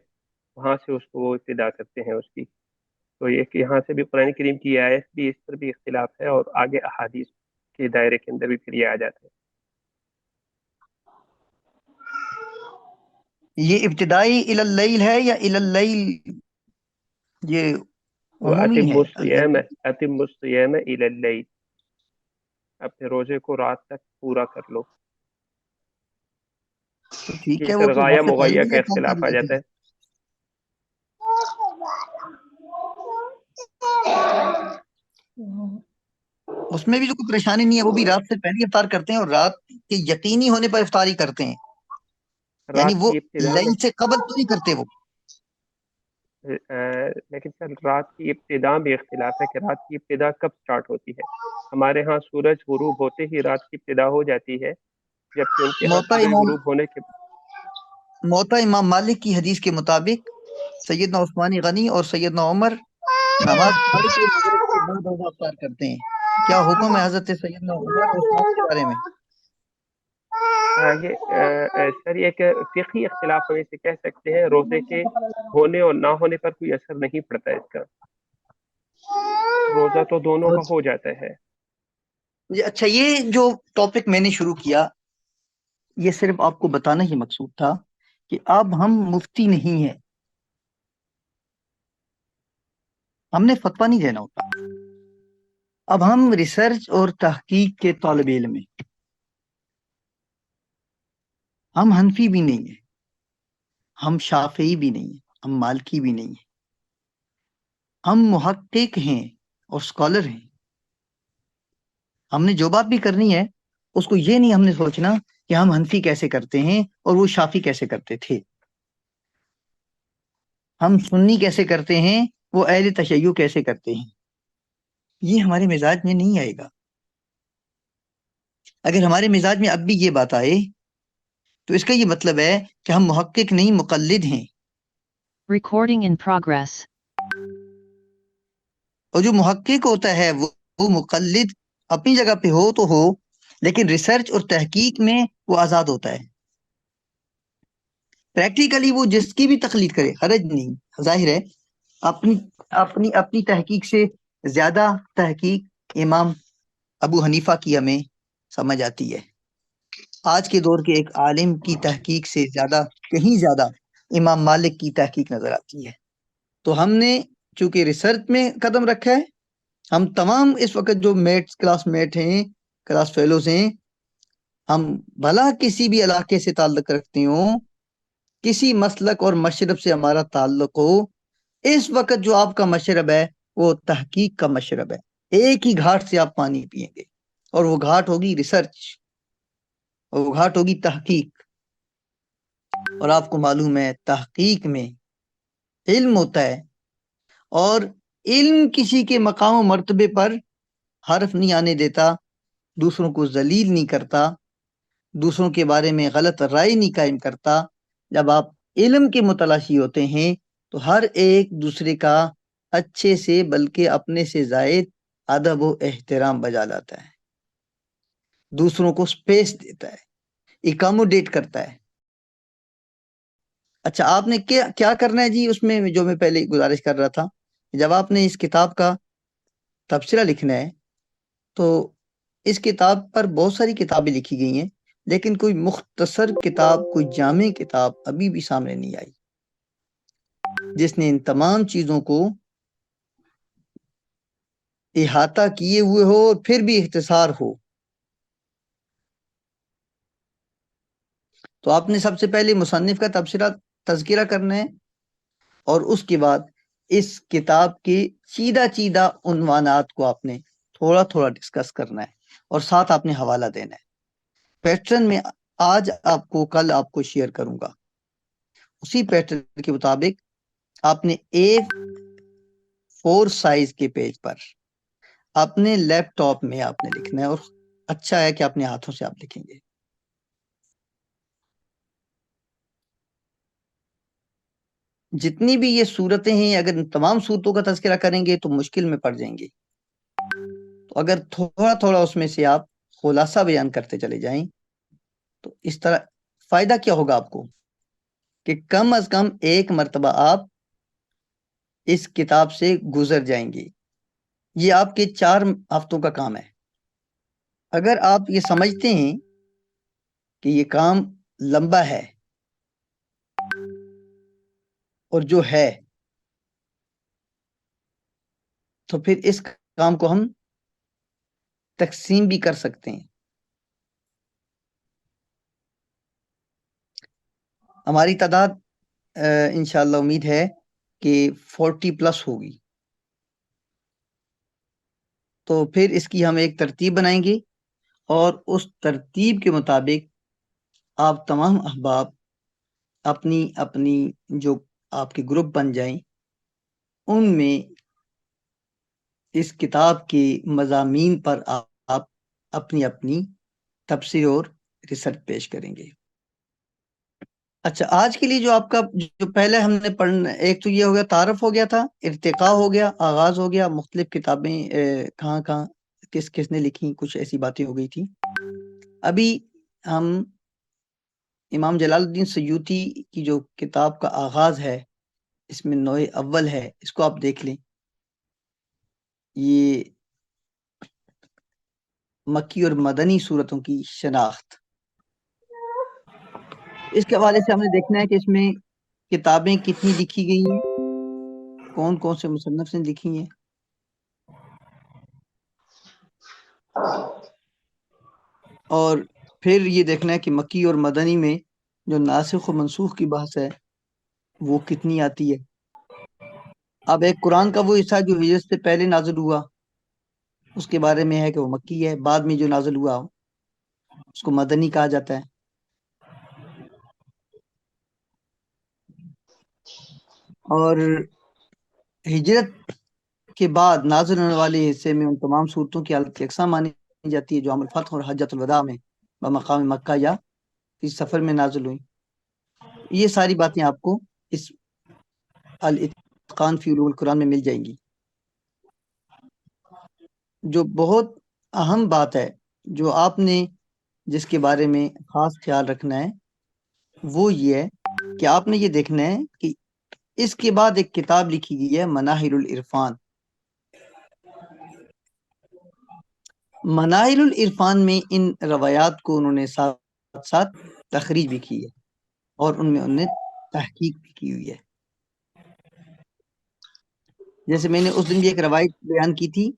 وہاں سے اس کو وہ ابتدا کرتے ہیں اس کی. تو ایک یہاں سے بھی قرآن کریم کی آیت بھی اس پر بھی اختلاف ہے، اور آگے احادیث کے دائرے کے اندر بھی پھر یہ آ جاتا ہے. یہ ابتدائی الی اللیل ہے یا الی اللیل یہ عمومی وَأَتِمُّ ہے؟ الصِّيَامَ أَتِمُّ الصِّيَامَ إِلَى اللَّيْلِ، اپنے روزے کو رات تک پورا کر لو. تو ٹھیک یہ ہے، وہ سر تو غایہ وقت مغیہ الگ کا ہے کب اختلاف آ کرنا جاتا ہے. ہے. اس میں بھی تو کوئی پریشانی نہیں ہے، وہ بھی رات سے پہلے افطار کرتے ہیں اور رات کے یقینی ہونے پر افطاری کرتے ہیں، یعنی رات وہ کی ابتدا میں لیل سے قبل تو نہیں کرتے وہ. لیکن سر رات کی ابتدا میں اختلاف ہے کہ رات کی ابتدا کب سٹارٹ ہوتی ہے. ہمارے ہاں سورج غروب ہوتے ہی رات کی ابتدا ہو جاتی ہے، جبکہ ان کے ہاں سورج غروب ہونے کے موطا امام مالک کی حدیث کے مطابق سیدنا عثمان غنی اور سیدنا عمر نماز پڑھ کے مغرب کے بعد روزہ افطار کرتے ہیں. کیا حکم ہے حضرت سیدنا عمر اور عثمان کے بارے میں؟ سر یہ ایک فقہی اختلاف ہم اسے کہہ سکتے ہیں. روزے کے ہونے اور نہ ہونے پر کوئی اثر نہیں پڑتا اس کا، روزہ تو دونوں کا ہو جاتا ہے. اچھا، یہ جو ٹاپک میں نے شروع کیا یہ صرف آپ کو بتانا ہی مقصود تھا کہ اب ہم مفتی نہیں ہیں، ہم نے فتویٰ نہیں دینا ہوتا، اب ہم ریسرچ اور تحقیق کے طالب علم ہیں. ہم حنفی بھی نہیں ہیں، ہم شافعی بھی نہیں ہیں، ہم مالکی بھی نہیں ہیں، ہم محقق ہیں اور اسکالر ہیں. ہم نے جو بات بھی کرنی ہے اس کو یہ نہیں ہم نے سوچنا کہ ہم حنفی کیسے کرتے ہیں اور وہ شافی کیسے کرتے تھے، ہم سنی کیسے کرتے ہیں وہ اہل تشیع کیسے کرتے ہیں. یہ ہمارے مزاج میں نہیں آئے گا. اگر ہمارے مزاج میں اب بھی یہ بات آئے تو اس کا یہ مطلب ہے کہ ہم محقق نہیں مقلد ہیں. Recording in progress. اور جو محقق ہوتا ہے وہ مقلد اپنی جگہ پہ ہو تو ہو، لیکن ریسرچ اور تحقیق میں وہ آزاد ہوتا ہے. پریکٹیکلی وہ جس کی بھی تقلید کرے حرج نہیں، ظاہر ہے اپنی اپنی اپنی تحقیق سے زیادہ تحقیق امام ابو حنیفہ کی ہمیں سمجھ آتی ہے. آج کے دور کے ایک عالم کی تحقیق سے زیادہ، کہیں زیادہ امام مالک کی تحقیق نظر آتی ہے. تو ہم نے چونکہ ریسرچ میں قدم رکھا ہے، ہم تمام اس وقت جو میٹس کلاس میٹ ہیں، کلاس فیلوز ہیں، ہم بھلا کسی بھی علاقے سے تعلق رکھتے ہوں، کسی مسلک اور مشرب سے ہمارا تعلق ہو، اس وقت جو آپ کا مشرب ہے وہ تحقیق کا مشرب ہے. ایک ہی گھاٹ سے آپ پانی پئیں گے اور وہ گھاٹ ہوگی ریسرچ اور وہ گھاٹ ہوگی تحقیق. اور آپ کو معلوم ہے تحقیق میں علم ہوتا ہے، اور علم کسی کے مقام و مرتبے پر حرف نہیں آنے دیتا، دوسروں کو ذلیل نہیں کرتا، دوسروں کے بارے میں غلط رائے نہیں قائم کرتا. جب آپ علم کے متلاشی ہوتے ہیں تو ہر ایک دوسرے کا اچھے سے بلکہ اپنے سے زائد ادب و احترام بجا لاتا ہے، دوسروں کو سپیس دیتا ہے، اکاموڈیٹ کرتا ہے. اچھا، آپ نے کیا کرنا ہے جی اس میں جو میں پہلے گزارش کر رہا تھا، جب آپ نے اس کتاب کا تبصرہ لکھنا ہے تو اس کتاب پر بہت ساری کتابیں لکھی گئی ہیں، لیکن کوئی مختصر کتاب، کوئی جامع کتاب ابھی بھی سامنے نہیں آئی جس نے ان تمام چیزوں کو احاطہ کیے ہوئے ہو اور پھر بھی اختصار ہو. تو آپ نے سب سے پہلے مصنف کا تذکرہ کرنا ہے، اور اس کے بعد اس کتاب کے چیدہ عنوانات کو آپ نے تھوڑا تھوڑا ڈسکس کرنا ہے، اور ساتھ آپ نے حوالہ دینا ہے. پیٹرن میں آج آپ کو، کل آپ کو شیئر کروں گا، اسی پیٹرن کے مطابق آپ نے A4 سائز کے پیج پر اپنے لیپ ٹاپ میں آپ نے لکھنا ہے، اور اچھا ہے کہ اپنے ہاتھوں سے آپ لکھیں گے. جتنی بھی یہ صورتیں ہیں، اگر ان تمام صورتوں کا تذکرہ کریں گے تو مشکل میں پڑ جائیں گے. تو اگر تھوڑا تھوڑا اس میں سے آپ خلاصہ بیان کرتے چلے جائیں تو اس طرح فائدہ کیا ہوگا آپ کو کہ کم از کم ایک مرتبہ آپ اس کتاب سے گزر جائیں گے. یہ آپ کے 4 ہفتوں کا کام ہے. اگر آپ یہ سمجھتے ہیں کہ یہ کام لمبا ہے اور جو ہے تو پھر اس کام کو ہم تقسیم بھی کر سکتے ہیں. ہماری تعداد انشاءاللہ امید ہے کہ 40 پلس ہوگی. تو پھر اس کی ہم ایک ترتیب بنائیں گے اور اس ترتیب کے مطابق آپ تمام احباب اپنی اپنی جو آپ کے گروپ بن جائیں ان میں اس کتاب کے مضامین پر آپ اپنی اپنی تفسیر اور ریسرچ پیش کریں گے. اچھا، آج کے لیے جو آپ کا جو پہلے ہم نے پڑھنا، ایک تو یہ ہو گیا تعارف ہو گیا تھا، ارتقاء ہو گیا، آغاز ہو گیا، مختلف کتابیں کہاں کہاں کس کس نے لکھی، کچھ ایسی باتیں ہو گئی تھی. ابھی ہم امام جلال الدین سیوطی کی جو کتاب کا آغاز ہے، اس میں نوع اول ہے، اس کو آپ دیکھ لیں. یہ مکی اور مدنی صورتوں کی شناخت، اس کے حوالے سے ہم نے دیکھنا ہے کہ اس میں کتابیں کتنی لکھی گئی ہیں، کون کون سے مصنف نے لکھی ہیں. اور پھر یہ دیکھنا ہے کہ مکی اور مدنی میں جو ناسخ و منسوخ کی بحث ہے وہ کتنی آتی ہے. اب ایک قرآن کا وہ حصہ جو ہجرت سے پہلے نازل ہوا اس کے بارے میں ہے کہ وہ مکی ہے، بعد میں جو نازل ہوا اس کو مدنی کہا جاتا ہے. اور ہجرت کے بعد نازل ہونے والے حصے میں ان تمام صورتوں کی حالت یکساں مانی جاتی ہے جو عام الفتح اور حجۃ الوداع میں بمقام مکہ یا اس سفر میں نازل ہوئی. یہ ساری باتیں آپ کو اس الاتقان فی علوم القرآن میں مل جائیں گی. جو بہت اہم بات ہے جو آپ نے جس کے بارے میں خاص خیال رکھنا ہے وہ یہ ہے کہ آپ نے یہ دیکھنا ہے کہ اس کے بعد ایک کتاب لکھی گئی ہے مناہل العرفان. مناہل العرفان میں ان روایات کو انہوں نے ساتھ ساتھ تخریج بھی کی ہے اور ان میں انہوں نے تحقیق بھی کی ہوئی ہے. جیسے میں نے اس دن بھی ایک روایت بیان کی تھی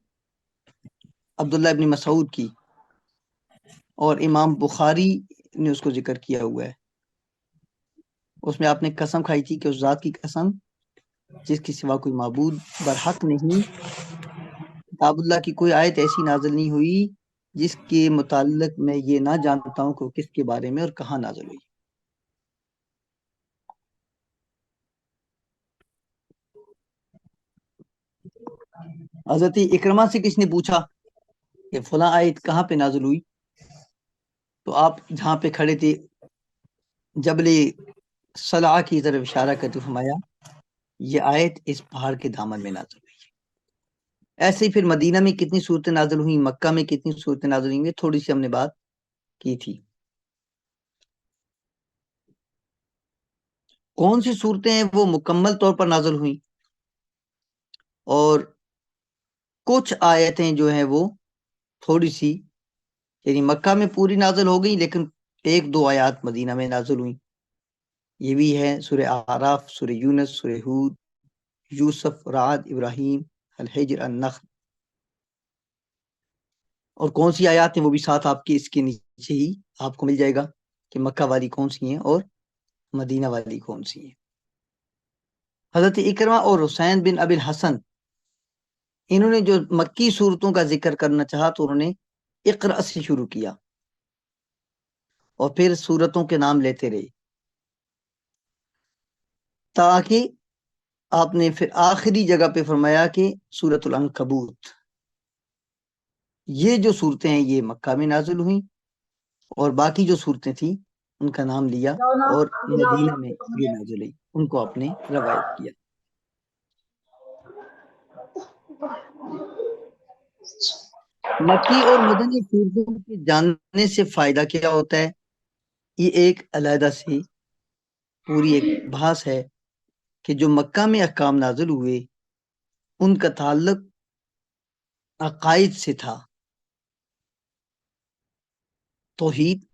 عبداللہ ابن مسعود کی، اور امام بخاری نے اس کو ذکر کیا ہوا ہے. اس میں آپ نے قسم کھائی تھی کہ اس ذات کی قسم جس کی سوا کوئی معبود برحق نہیں، کتاب اللہ کی کوئی آیت ایسی نازل نہیں ہوئی جس کے متعلق میں یہ نہ جانتا ہوں کہ کس کے بارے میں اور کہاں نازل ہوئی. حضرت اکرمہ سے کس نے پوچھا کہ فلاں آیت کہاں پہ نازل ہوئی، تو آپ جہاں پہ کھڑے تھے جبل صلعہ کی طرف اشارہ کرتے فرمایا یہ آیت اس پہاڑ کے دامن میں نازل ہوئی. ایسے ہی پھر مدینہ میں کتنی صورتیں نازل ہوئیں، مکہ میں کتنی صورتیں نازل ہوئیں، تھوڑی سی ہم نے بات کی تھی. کون سی صورتیں ہیں وہ مکمل طور پر نازل ہوئیں، اور کچھ آیتیں جو ہیں وہ تھوڑی سی یعنی مکہ میں پوری نازل ہو گئی لیکن 1-2 آیات مدینہ میں نازل ہوئیں. یہ بھی ہے سورہ اعراف، سورہ یونس، سورہ ہود، یوسف، رعد، ابراہیم، الحجر، النخل. اور کون سی آیات ہیں وہ بھی ساتھ آپ کے اس کے نیچے ہی آپ کو مل جائے گا کہ مکہ والی کون سی ہیں اور مدینہ والی کون سی ہیں. حضرت اکرمہ اور حسین بن ابی الحسن انہوں نے جو مکی صورتوں کا ذکر کرنا چاہا تو انہوں نے اقرأ سے شروع کیا اور پھر صورتوں کے نام لیتے رہے تاکہ آپ نے پھر آخری جگہ پہ فرمایا کہ سورۃ العنکبوت. یہ جو صورتیں ہیں یہ مکہ میں نازل ہوئیں اور باقی جو صورتیں تھیں ان کا نام لیا اور مدینہ میں یہ نازل ہوئی، ان کو آپ نے روایت کیا. مکی اور مدنی صورتوں کے جاننے سے فائدہ کیا ہوتا ہے، یہ ایک علیحدہ سے پوری ایک بحث ہے کہ جو مکہ میں احکام نازل ہوئے ان کا تعلق عقائد سے تھا، توحید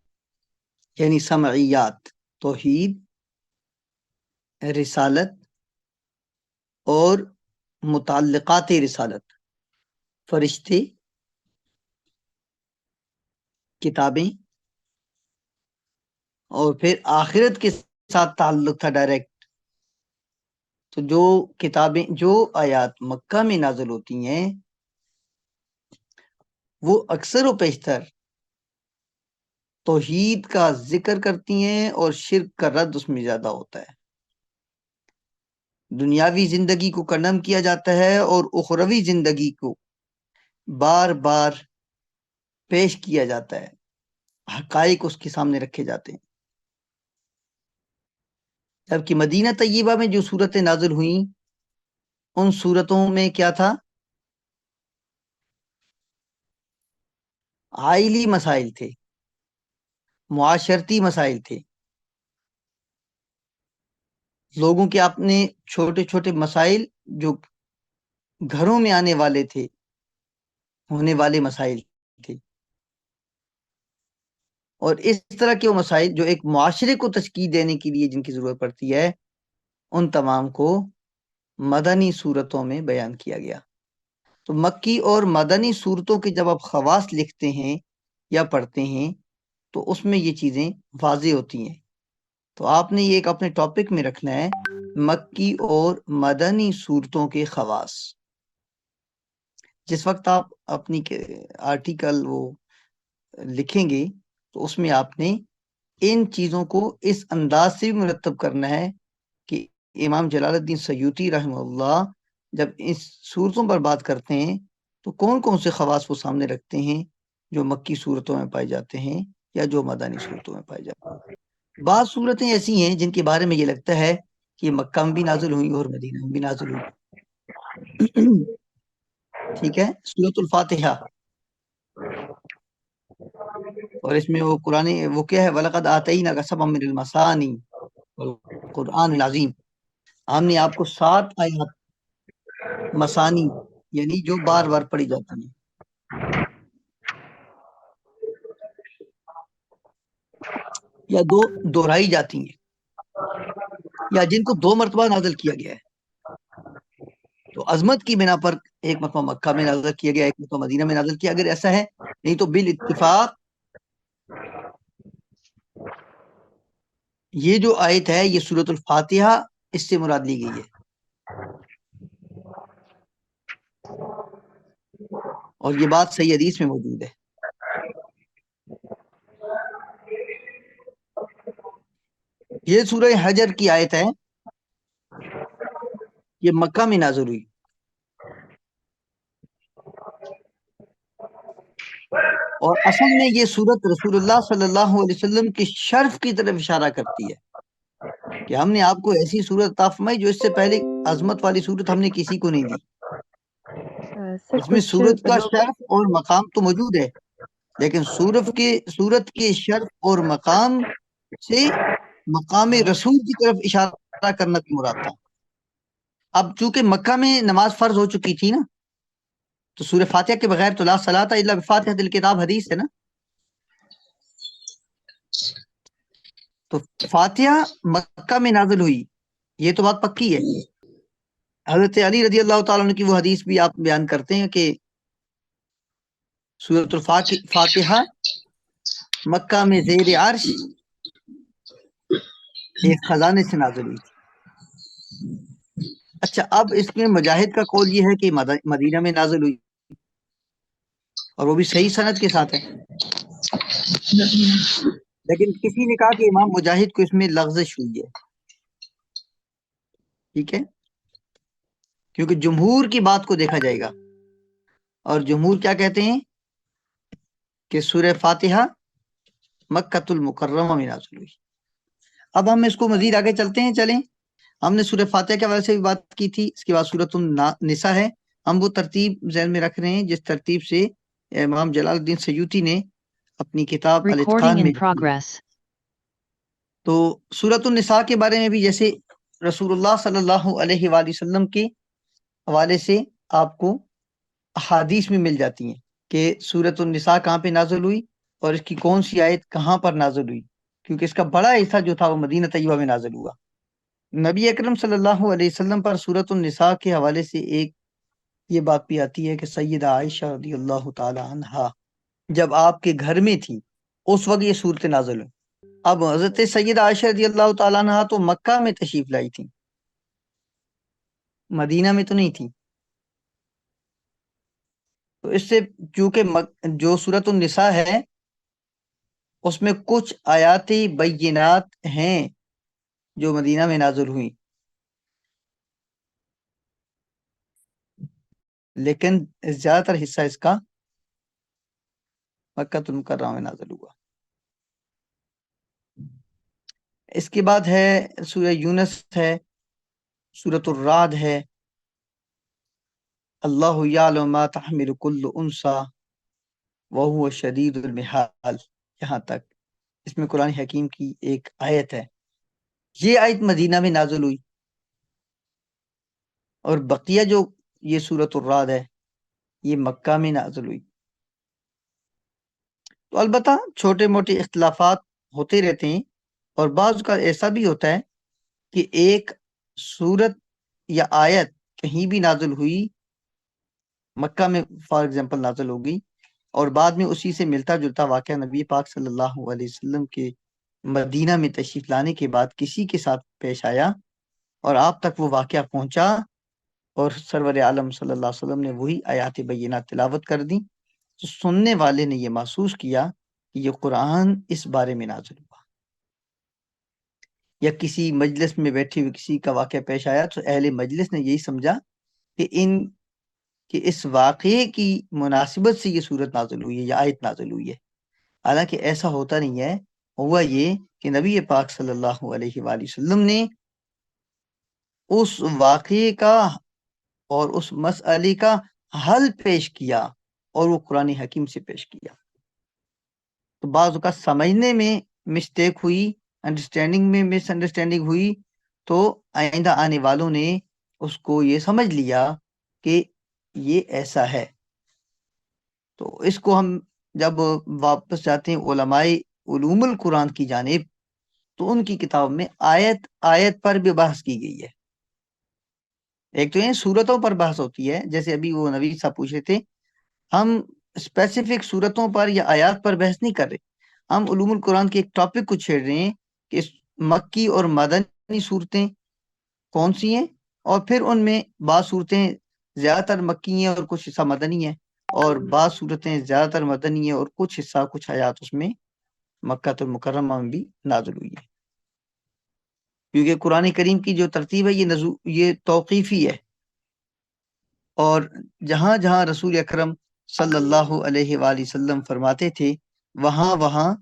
یعنی سمعیات، توحید، رسالت اور متعلقات رسالت، فرشتے، کتابیں، اور پھر آخرت کے ساتھ تعلق تھا ڈائریکٹ۔ تو جو کتابیں، جو آیات مکہ میں نازل ہوتی ہیں وہ اکثر و بیشتر توحید کا ذکر کرتی ہیں اور شرک کا رد اس میں زیادہ ہوتا ہے۔ دنیاوی زندگی کو کنڈم کیا جاتا ہے اور اخروی زندگی کو بار بار پیش کیا جاتا ہے، حقائق اس کے سامنے رکھے جاتے ہیں۔ جبکہ مدینہ طیبہ میں جو صورتیں نازل ہوئیں ان صورتوں میں کیا تھا؟ عائلی مسائل تھے، معاشرتی مسائل تھے، لوگوں کے اپنے چھوٹے چھوٹے مسائل جو گھروں میں آنے والے تھے، ہونے والے مسائل تھے، اور اس طرح کے وہ مسائل جو ایک معاشرے کو تشکیل دینے کے لیے جن کی ضرورت پڑتی ہے ان تمام کو مدنی صورتوں میں بیان کیا گیا۔ تو مکی اور مدنی صورتوں کے جب آپ خواص لکھتے ہیں یا پڑھتے ہیں تو اس میں یہ چیزیں واضح ہوتی ہیں۔ تو آپ نے یہ ایک اپنے ٹاپک میں رکھنا ہے، مکی اور مدنی صورتوں کے خواص۔ جس وقت آپ اپنی آرٹیکل وہ لکھیں گے تو اس میں آپ نے ان چیزوں کو اس انداز سے بھی مرتب کرنا ہے کہ امام جلال الدین سیوطی رحمہ اللہ جب اس صورتوں پر بات کرتے ہیں تو کون کون سے خواص وہ سامنے رکھتے ہیں جو مکی صورتوں میں پائے جاتے ہیں یا جو مدنی صورتوں میں پائے جاتے ہیں۔ بعض صورتیں ایسی ہیں جن کے بارے میں یہ لگتا ہے کہ یہ مکہ میں بھی نازل ہوئی اور مدینہ میں بھی نازل ہوئی۔ ٹھیک ہے، سورۃ الفاتحہ، اور اس میں وہ قرآن وہ کیا ہے، وَلَقَدْ آتَيْنَاكَ سَبْعًا مِنَ الْمَثَانِي وَالْقُرْآنِ الْعَظِيمِ، ہم نے آپ کو 7 آیات مثانی یعنی جو بار بار پڑھی جاتی ہیں یا دہرائی جاتی ہیں یا جن کو 2 مرتبہ نازل کیا گیا ہے۔ تو عظمت کی بنا پر ایک مرتبہ مکہ میں نازل کیا گیا، ایک مرتبہ مدینہ میں نازل کیا، اگر ایسا ہے، نہیں تو بالاتفاق یہ جو آیت ہے یہ سورۃ الفاتحہ اس سے مراد لی گئی ہے، اور یہ بات صحیح حدیث میں موجود ہے۔ یہ سورہ حجر کی آیت ہے، یہ مکہ میں نازل ہوئی، اور اصل میں یہ سورت رسول اللہ صلی اللہ علیہ وسلم کے شرف کی طرف اشارہ کرتی ہے کہ ہم نے آپ کو ایسی صورت عطا فرمائی جو اس سے پہلے عظمت والی صورت ہم نے کسی کو نہیں دی۔ اس میں صورت کا شرف اور مقام تو موجود ہے، لیکن صورت کے شرف اور مقام سے مقام رسول کی طرف اشارہ کرنا بھی مراد تھا۔ اب چونکہ مکہ میں نماز فرض ہو چکی تھی نا، تو سورہ فاتحہ کے بغیر تو لا صلاۃ الا بفاتحۃ الکتاب حدیث ہے نا، تو فاتحہ مکہ میں نازل ہوئی، یہ تو بات پکی ہے۔ حضرت علی رضی اللہ تعالیٰ عنہ کی وہ حدیث بھی آپ بیان کرتے ہیں کہ سورۃ الفاتحہ مکہ میں زیر عرش ایک خزانے سے نازل ہوئی تھی۔ اچھا، اب اس میں مجاہد کا قول یہ ہے کہ مدینہ میں نازل ہوئی، اور وہ بھی صحیح سند کے ساتھ ہے، لیکن کسی نے کہا کہ امام مجاہد کو اس میں لغزش ہوئی ہے۔ ٹھیک ہے، کیونکہ جمہور کی بات کو دیکھا جائے گا، اور جمہور کیا کہتے ہیں کہ سورہ فاتحہ مکۃ المکرمہ میں نازل ہوئی۔ اب ہم اس کو مزید آگے چلتے ہیں، چلیں، ہم نے سورہ فاتحہ کے حوالے سے بھی بات کی تھی، اس کے بعد سورۃ النساء ہے، ہم وہ ترتیب ذہن میں رکھ رہے ہیں جس ترتیب سے امام جلال الدین سیوطی نے اپنی کتاب Recording الاتقان in میں progress. تو سورۃ النساء کے بارے میں بھی جیسے رسول اللہ صلی اللہ علیہ وآلہ وسلم کے حوالے سے آپ کو احادیث میں مل جاتی ہیں کہ سورۃ النساء کہاں پہ نازل ہوئی اور اس کی کون سی آیت کہاں پر نازل ہوئی، کیونکہ اس کا بڑا حصہ جو تھا وہ مدینہ طیبہ میں نازل ہوا۔ نبی اکرم صلی اللہ علیہ وسلم پر سورۃ النساء کے حوالے سے ایک یہ بات بھی آتی ہے کہ سیدہ عائشہ رضی اللہ تعالی عنہا جب آپ کے گھر میں تھی اس وقت یہ صورت نازل ہوئی۔ اب حضرت سیدہ عائشہ رضی اللہ تعالیٰ عنہ تو مکہ میں تشریف لائی تھی، مدینہ میں تو نہیں تھی، تو اس سے چونکہ جو سورۃ النساء ہے اس میں کچھ آیات بینات ہیں جو مدینہ میں نازل ہوئی، لیکن زیادہ تر حصہ اس کا مکہ المکرمہ میں نازل ہوا۔ اس کے بعد ہے سورہ یونس ہے، سورۃ الرعد ہے، اللہ یعلم ما تحمل کل انثی وهو شدید المحال، یہاں تک اس میں قرآن حکیم کی ایک آیت ہے، یہ آیت مدینہ میں نازل ہوئی، اور بقیہ جو یہ سورۃ الرعد ہے یہ مکہ میں نازل ہوئی۔ تو البتہ چھوٹے موٹے اختلافات ہوتے رہتے ہیں، اور بعض کا ایسا بھی ہوتا ہے کہ ایک سورت یا آیت کہیں بھی نازل ہوئی، مکہ میں فار ایگزامپل نازل ہو گئی، اور بعد میں اسی سے ملتا جلتا واقعہ نبی پاک صلی اللہ علیہ وسلم کے مدینہ میں تشریف لانے کے بعد کسی کے ساتھ پیش آیا اور آپ تک وہ واقعہ پہنچا، اور سرور عالم صلی اللہ علیہ وسلم نے وہی آیات بینات تلاوت کر دی، تو سننے والے نے یہ محسوس کیا کہ یہ قرآن اس بارے میں نازل ہوا، یا کسی مجلس میں بیٹھے ہوئے کسی کا واقعہ پیش آیا تو اہل مجلس نے یہی سمجھا کہ اس واقعے کی مناسبت سے یہ صورت نازل ہوئی ہے یا آیت نازل ہوئی ہے، حالانکہ ایسا ہوتا نہیں ہے۔ ہوا یہ کہ نبی پاک صلی اللہ علیہ وآلہ وسلم نے اس واقعے کا اور اس مسئلے کا حل پیش کیا، اور وہ قرآن حکیم سے پیش کیا۔ تو بعض اوقات سمجھنے میں مسٹیک ہوئی، انڈرسٹینڈنگ میں مس انڈرسٹینڈنگ ہوئی، تو آئندہ آنے والوں نے اس کو یہ سمجھ لیا کہ یہ ایسا ہے۔ تو اس کو ہم جب واپس جاتے ہیں علماء علوم القرآن کی جانب، تو ان کی کتاب میں آیت آیت پر بھی بحث کی گئی ہے۔ ایک تو یہ صورتوں پر بحث ہوتی ہے، جیسے ابھی وہ نوید صاحب پوچھ رہے تھے، ہم اسپیسیفک صورتوں پر یا آیات پر بحث نہیں کر رہے، ہم علوم القرآن کے ایک ٹاپک کو چھیڑ رہے ہیں کہ مکی اور مدنی صورتیں کون سی ہیں، اور پھر ان میں بعض صورتیں زیادہ تر مکی ہیں اور کچھ حصہ مدنی ہیں، اور بعض صورتیں زیادہ تر مدنی ہیں اور کچھ حصہ کچھ آیات اس میں مکہ المکرمہ میں بھی نازل ہوئی ہے، کیونکہ قرآن کریم کی جو ترتیب ہے یہ توقیفی ہے، اور جہاں جہاں رسول اکرم صلی اللہ علیہ وآلہ وسلم فرماتے تھے وہاں وہاں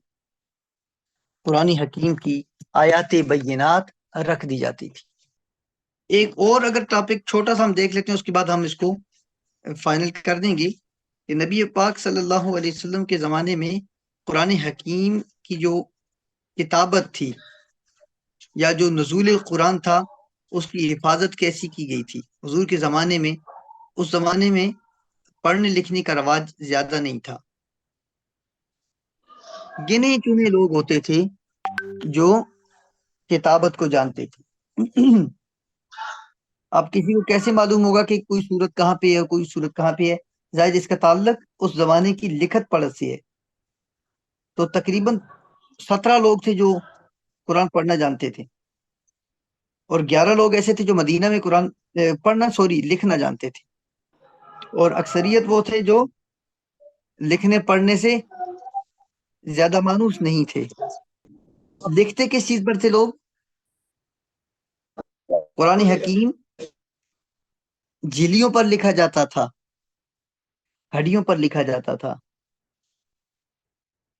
قرآن حکیم کی آیات بینات رکھ دی جاتی تھی۔ ایک اور اگر ٹاپک چھوٹا سا ہم دیکھ لیتے ہیں، اس کے بعد ہم اس کو فائنل کر دیں گے، کہ نبی پاک صلی اللہ علیہ وسلم کے زمانے میں قرآن حکیم کی جو کتابت تھی یا جو نزول قرآن تھا اس کی حفاظت کیسی کی گئی تھی۔ حضور کے زمانے میں، اس زمانے میں پڑھنے لکھنے کا رواج زیادہ نہیں تھا، گنے چنے لوگ ہوتے تھے جو کتابت کو جانتے تھے۔ اب کسی کو کیسے معلوم ہوگا کہ کوئی صورت کہاں پہ ہے، کوئی صورت کہاں پہ ہے؟ ظاہر اس کا تعلق اس زمانے کی لکھت پڑھت سے ہے۔ تو تقریباً 17 لوگ تھے جو قرآن پڑھنا جانتے تھے، اور 11 لوگ ایسے تھے جو مدینہ میں قرآن لکھنا جانتے تھے، اور اکثریت وہ تھے جو لکھنے پڑھنے سے زیادہ مانوس نہیں تھے۔ لکھتے کس چیز پر تھے لوگ؟ قرآن حکیم جھلیوں پر لکھا جاتا تھا، ہڈیوں پر لکھا جاتا تھا،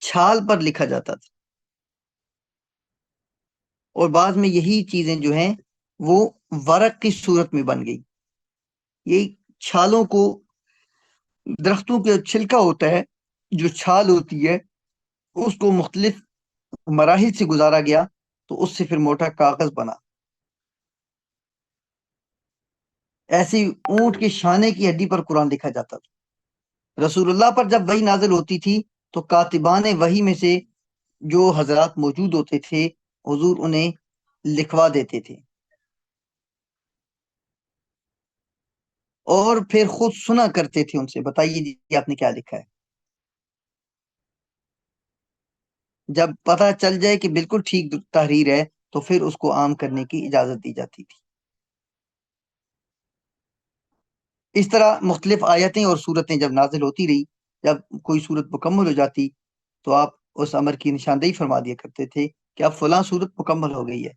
چھال پر لکھا جاتا تھا، اور بعض میں یہی چیزیں جو ہیں وہ ورق کی صورت میں بن گئی۔ یہ چھالوں کو، درختوں کے چھلکا ہوتا ہے، جو چھال ہوتی ہے اس کو مختلف مراحل سے گزارا گیا، تو اس سے پھر موٹا کاغذ بنا. ایسی اونٹ کے شانے کی ہڈی پر قرآن لکھا جاتا تھا. رسول اللہ پر جب وحی نازل ہوتی تھی تو کاتبان وحی میں سے جو حضرات موجود ہوتے تھے حضور انہیں لکھوا دیتے تھے اور پھر خود سنا کرتے تھے ان سے, بتائیے جی آپ نے کیا لکھا ہے. جب پتہ چل جائے کہ بالکل ٹھیک تحریر ہے تو پھر اس کو عام کرنے کی اجازت دی جاتی تھی. اس طرح مختلف آیتیں اور صورتیں جب نازل ہوتی رہی, جب کوئی صورت مکمل ہو جاتی تو آپ اس امر کی نشاندہی فرما دیا کرتے تھے کہ اب فلاں صورت مکمل ہو گئی ہے.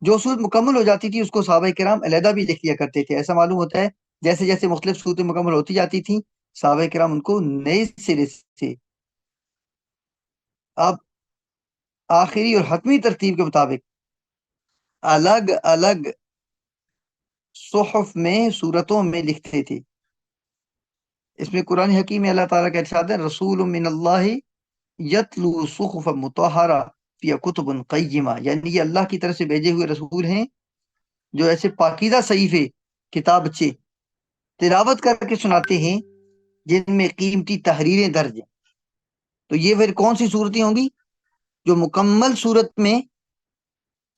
جو صورت مکمل ہو جاتی تھی اس کو صحابہ کرام علیحدہ بھی لکھ لیا کرتے تھے. ایسا معلوم ہوتا ہے جیسے جیسے مختلف صورتیں مکمل ہوتی جاتی تھیں صحابہ کرام ان کو نئے سرے سے اب آخری اور حتمی ترتیب کے مطابق الگ الگ صحف میں صورتوں میں لکھتے تھے. اس میں قرآن حکیم میں اللہ تعالیٰ کا ارشاد ہے رسول من اللہ یتلو صحف مطہرہ فی کتب قیمہ, یعنی یہ اللہ کی طرف سے بھیجے ہوئے رسول ہیں جو ایسے پاکیزہ صحیفے کتابچے تلاوت کر کے سناتے ہیں جن میں قیمتی تحریریں درج ہیں. تو یہ پھر کون سی صورتیں ہوں گی جو مکمل صورت میں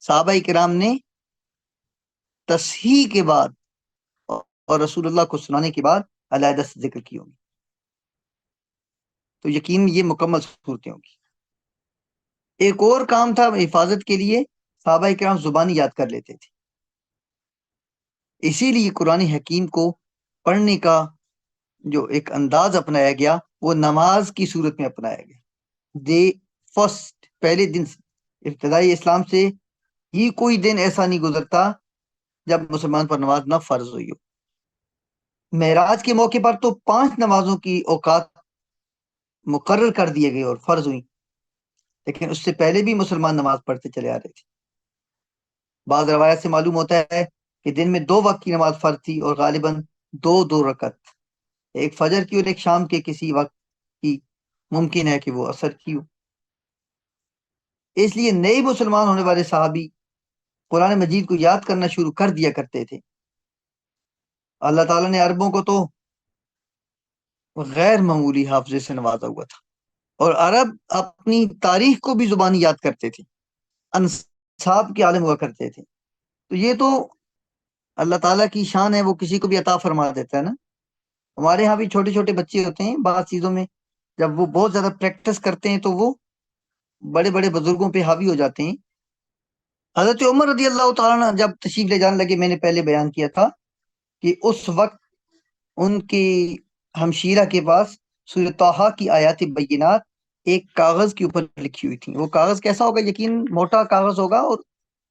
صحابہ کرام نے تصحیح کے بعد اور رسول اللہ کو سنانے کے بعد علیحدہ سے ذکر کی ہوں گی. تو یقین یہ مکمل صورتیں ہوں گی. ایک اور کام تھا حفاظت کے لیے صحابہ کرام زبانی یاد کر لیتے تھے. اسی لیے قرآن حکیم کو پڑھنے کا جو ایک انداز اپنایا گیا وہ نماز کی صورت میں اپنایا گیا. دے فرسٹ پہلے دن ابتدائی اسلام سے ہی کوئی دن ایسا نہیں گزرتا جب مسلمان پر نماز نہ فرض ہوئی ہو. معراج کے موقع پر تو 5 نمازوں کی اوقات مقرر کر دیے گئے اور فرض ہوئی, لیکن اس سے پہلے بھی مسلمان نماز پڑھتے چلے آ رہے تھے. بعض روایت سے معلوم ہوتا ہے کہ دن میں 2 وقت کی نماز فرض تھی اور غالباً 2 رکعت, ایک فجر کی اور ایک شام کے کسی وقت کی, ممکن ہے کہ وہ عصر کی ہو. اس لیے نئے مسلمان ہونے والے صحابی قرآن مجید کو یاد کرنا شروع کر دیا کرتے تھے. اللہ تعالیٰ نے عربوں کو تو غیر معمولی حافظے سے نوازا ہوا تھا اور عرب اپنی تاریخ کو بھی زبانی یاد کرتے تھے, انصاب کے عالم ہوا کرتے تھے. تو یہ تو اللہ تعالیٰ کی شان ہے, وہ کسی کو بھی عطا فرما دیتا ہے نا. ہمارے ہاں بھی چھوٹے چھوٹے بچے ہوتے ہیں, بعض چیزوں میں جب وہ بہت زیادہ پریکٹس کرتے ہیں تو وہ بڑے بڑے بزرگوں پہ حاوی ہو جاتے ہیں. حضرت عمر رضی اللہ تعالیٰ عنہ جب تشریف لے جانے لگے, میں نے پہلے بیان کیا تھا کہ اس وقت ان کی ہمشیرہ کے پاس سورۃ طٰہٰ کی آیات بینات ایک کاغذ کے اوپر لکھی ہوئی تھی. وہ کاغذ کیسا ہوگا؟ یقین موٹا کاغذ ہوگا اور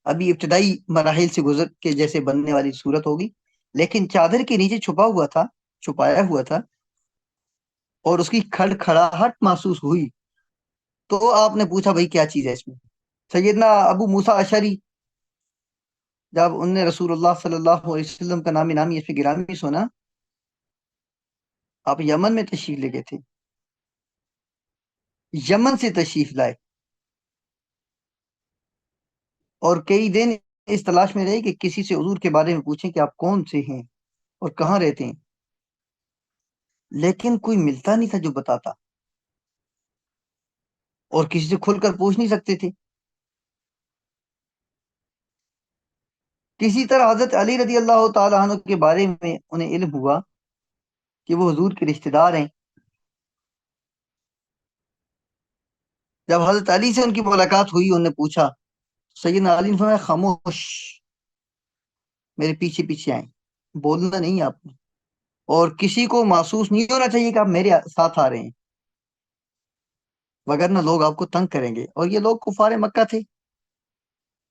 ابھی ابتدائی مراحل سے گزر کے جیسے بننے والی صورت ہوگی, لیکن چادر کے نیچے چھپایا ہوا تھا اور اس کی کھڑکھڑاہٹ محسوس ہوئی تو آپ نے پوچھا بھائی کیا چیز ہے اس میں. سیدنا ابو موسیٰ اشعری جب ان نے رسول اللہ صلی اللہ علیہ وسلم کا نامی نامی اس پہ گرامی سنا, آپ یمن میں تشریف لے گئے تھے, یمن سے تشریف لائے اور کئی دن اس تلاش میں رہے کہ کسی سے حضور کے بارے میں پوچھیں کہ آپ کون سے ہیں اور کہاں رہتے ہیں, لیکن کوئی ملتا نہیں تھا جو بتاتا اور کسی سے کھل کر پوچھ نہیں سکتے تھے. کسی طرح حضرت علی رضی اللہ تعالیٰ عنہ کے بارے میں انہیں علم ہوا کہ وہ حضور کے رشتہ دار ہیں. جب حضرت علی سے ان کی ملاقات ہوئی, انہوں نے پوچھا, سیدنا علی نے فرمایا خاموش, میرے پیچھے پیچھے آئیں, بولنا نہیں آپ نے, اور کسی کو محسوس نہیں ہونا چاہیے کہ آپ میرے ساتھ آ رہے ہیں, وگرنہ لوگ آپ کو تنگ کریں گے. اور یہ لوگ کفار مکہ تھے,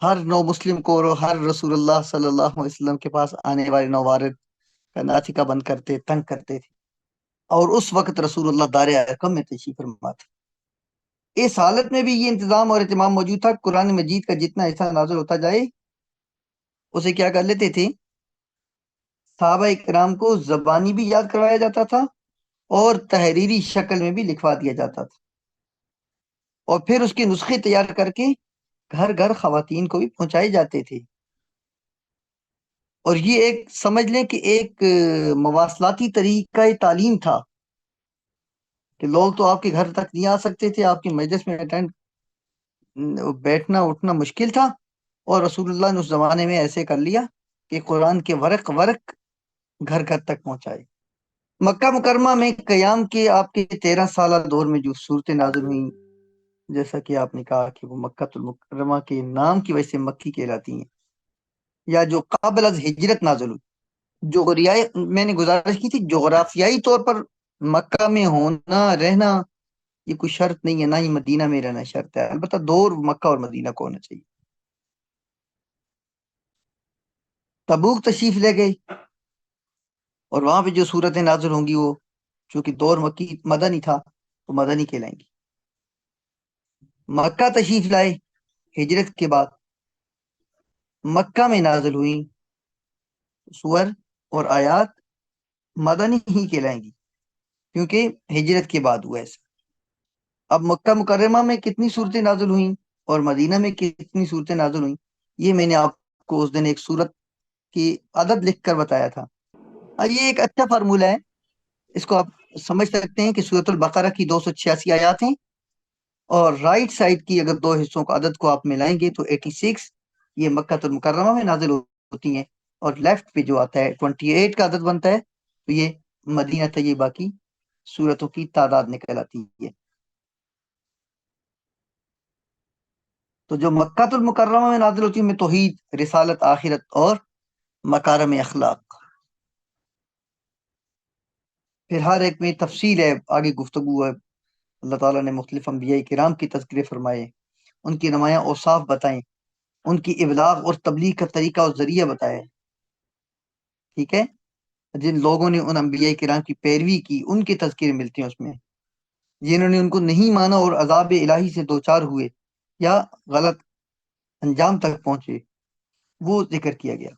ہر نو مسلم کو اور ہر رسول اللہ صلی اللہ علیہ وسلم کے پاس آنے والے نوارد کا ناطقہ بند کرتے, تنگ کرتے تھے. اور اس وقت رسول اللہ دار ارقم میں تشریف فرما تھے. اس حالت میں بھی یہ انتظام اور اہتمام موجود تھا. قرآن مجید کا جتنا حصہ نازل ہوتا جائے اسے کیا کر لیتے تھے, صحابہ کرام کو زبانی بھی یاد کروایا جاتا تھا اور تحریری شکل میں بھی لکھوا دیا جاتا تھا, اور پھر اس کے نسخے تیار کر کے گھر گھر خواتین کو بھی پہنچائے جاتے تھے، اور یہ ایک سمجھ لیں کہ ایک مواصلاتی طریقہ تعلیم تھا کہ لوگ تو آپ کے گھر تک نہیں آ سکتے تھے، آپ کی مجلس میں اٹینڈ بیٹھنا اٹھنا مشکل تھا، اور رسول اللہ نے اس زمانے میں ایسے کر لیا کہ قرآن کے ورق ورق گھر گھر تک پہنچائے۔ مکہ مکرمہ میں قیام کے آپ کے 13 سالہ دور میں جو صورتیں نازل ہوئیں، جیسا کہ آپ نے کہا کہ وہ مکہ المکرمہ کے نام کی وجہ سے مکی کہلاتی ہیں، یا جو قبل از ہجرت نازل ہوئی، میں نے گزارش کی تھی جغرافیائی طور پر مکہ میں ہونا رہنا یہ کوئی شرط نہیں ہے، نہ ہی مدینہ میں رہنا شرط ہے، البتہ دور مکہ اور مدینہ کو ہونا چاہیے۔ تبوک تشریف لے گئے، اور وہاں پہ جو صورتیں نازل ہوں گی وہ چونکہ دور مکی مدنی تھا تو مدنی کہلائیں گی۔ مکہ تشریف لائے ہجرت کے بعد، مکہ میں نازل ہوئی سور اور آیات مدنی ہی کہلائیں گی کیونکہ ہجرت کے بعد ہوا ایسا۔ اب مکہ مکرمہ میں کتنی صورتیں نازل ہوئیں اور مدینہ میں کتنی صورتیں نازل ہوئیں، یہ میں نے آپ کو اس دن ایک صورت کی عدد لکھ کر بتایا تھا۔ یہ ایک اچھا فارمولہ ہے، اس کو آپ سمجھ سکتے ہیں کہ سورۃ البقرہ کی 286 آیات ہیں، اور رائٹ سائڈ کی اگر دو حصوں کا عدد کو آپ ملائیں گے تو 86 یہ مکہ المکرمہ میں نازل ہوتی ہیں، اور لیفٹ پہ جو آتا ہے 28 کا عدد بنتا ہے تو یہ مدینہ طیبہ کی صورتوں کی تعداد نکل آتی ہے۔ تو جو مکہ المکرمہ میں نازل ہوتی ہے میں توحید، رسالت، آخرت اور مکارم اخلاق، پھر ہر ایک میں تفصیل ہے، آگے گفتگو ہے، اللہ تعالیٰ نے مختلف انبیاء کرام کی تذکرے فرمائے، ان کی نمایاں اوصاف بتائیں، ان کی ابلاغ اور تبلیغ کا طریقہ اور ذریعہ بتائے، ٹھیک ہے، جن لوگوں نے ان انبیاء کرام کی پیروی کی ان کے تذکرے ملتے ہیں اس میں، جنہوں نے ان کو نہیں مانا اور عذاب الہی سے دوچار ہوئے یا غلط انجام تک پہنچے، وہ ذکر کیا گیا۔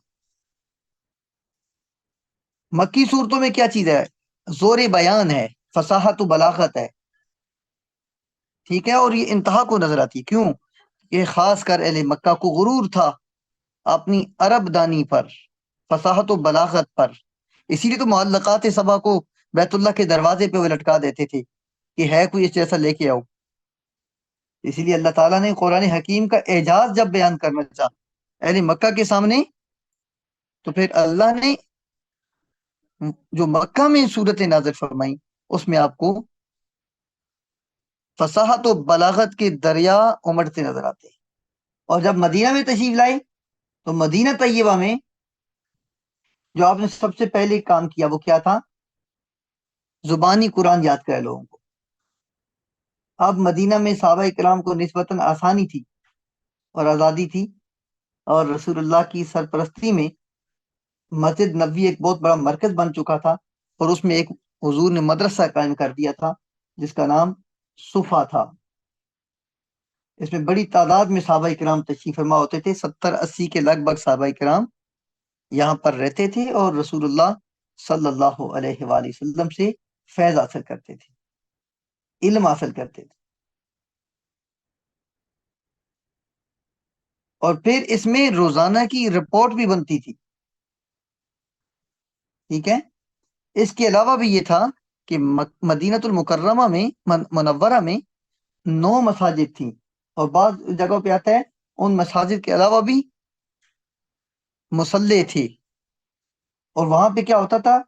مکی صورتوں میں کیا چیز ہے؟ زور بیان ہے، فصاحت و بلاغت ہے، ٹھیک ہے، اور یہ انتہا کو نظر آتی ہے۔ کیوں؟ یہ خاص کر اہل مکہ کو غرور تھا اپنی عرب دانی پر، فصاحت و بلاغت پر، اسی لیے تو معلقات سبا کو بیت اللہ کے دروازے پہ وہ لٹکا دیتے تھے کہ ہے کوئی اس جیسا لے کے آؤ۔ اسی لیے اللہ تعالیٰ نے قرآن حکیم کا اعجاز جب بیان کرنا چاہا اہل مکہ کے سامنے، تو پھر اللہ نے جو مکہ میں صورت نازل فرمائی اس میں آپ کو فصاحت و بلاغت کے دریا امڑتے نظر آتے ہیں۔ اور جب مدینہ میں تشریف لائے تو مدینہ طیبہ میں جو آپ نے سب سے پہلے کام کیا وہ کیا تھا؟ زبانی قرآن یاد کرے لوگوں کو۔ اب مدینہ میں صحابہ کرام کو نسبتاً آسانی تھی اور آزادی تھی، اور رسول اللہ کی سرپرستی میں مسجد نبوی ایک بہت بڑا مرکز بن چکا تھا، اور اس میں ایک حضور نے مدرسہ قائم کر دیا تھا جس کا نام صفا تھا۔ اس میں بڑی تعداد میں صحابہ کرام تشریف فرما ہوتے تھے، 70-80 کے لگ بھگ صحابہ کرام یہاں پر رہتے تھے اور رسول اللہ صلی اللہ علیہ وآلہ وسلم سے فیض حاصل کرتے تھے، علم حاصل کرتے تھے۔ اور پھر اس میں روزانہ کی رپورٹ بھی بنتی تھی، ٹھیک ہے۔ اس کے علاوہ بھی یہ تھا کہ مدینہ المکرمہ میں منورہ میں 9 مساجد تھیں، اور بعض جگہوں پہ آتا ہے ان مساجد کے علاوہ بھی مصلے تھے، اور وہاں پہ کیا ہوتا تھا؟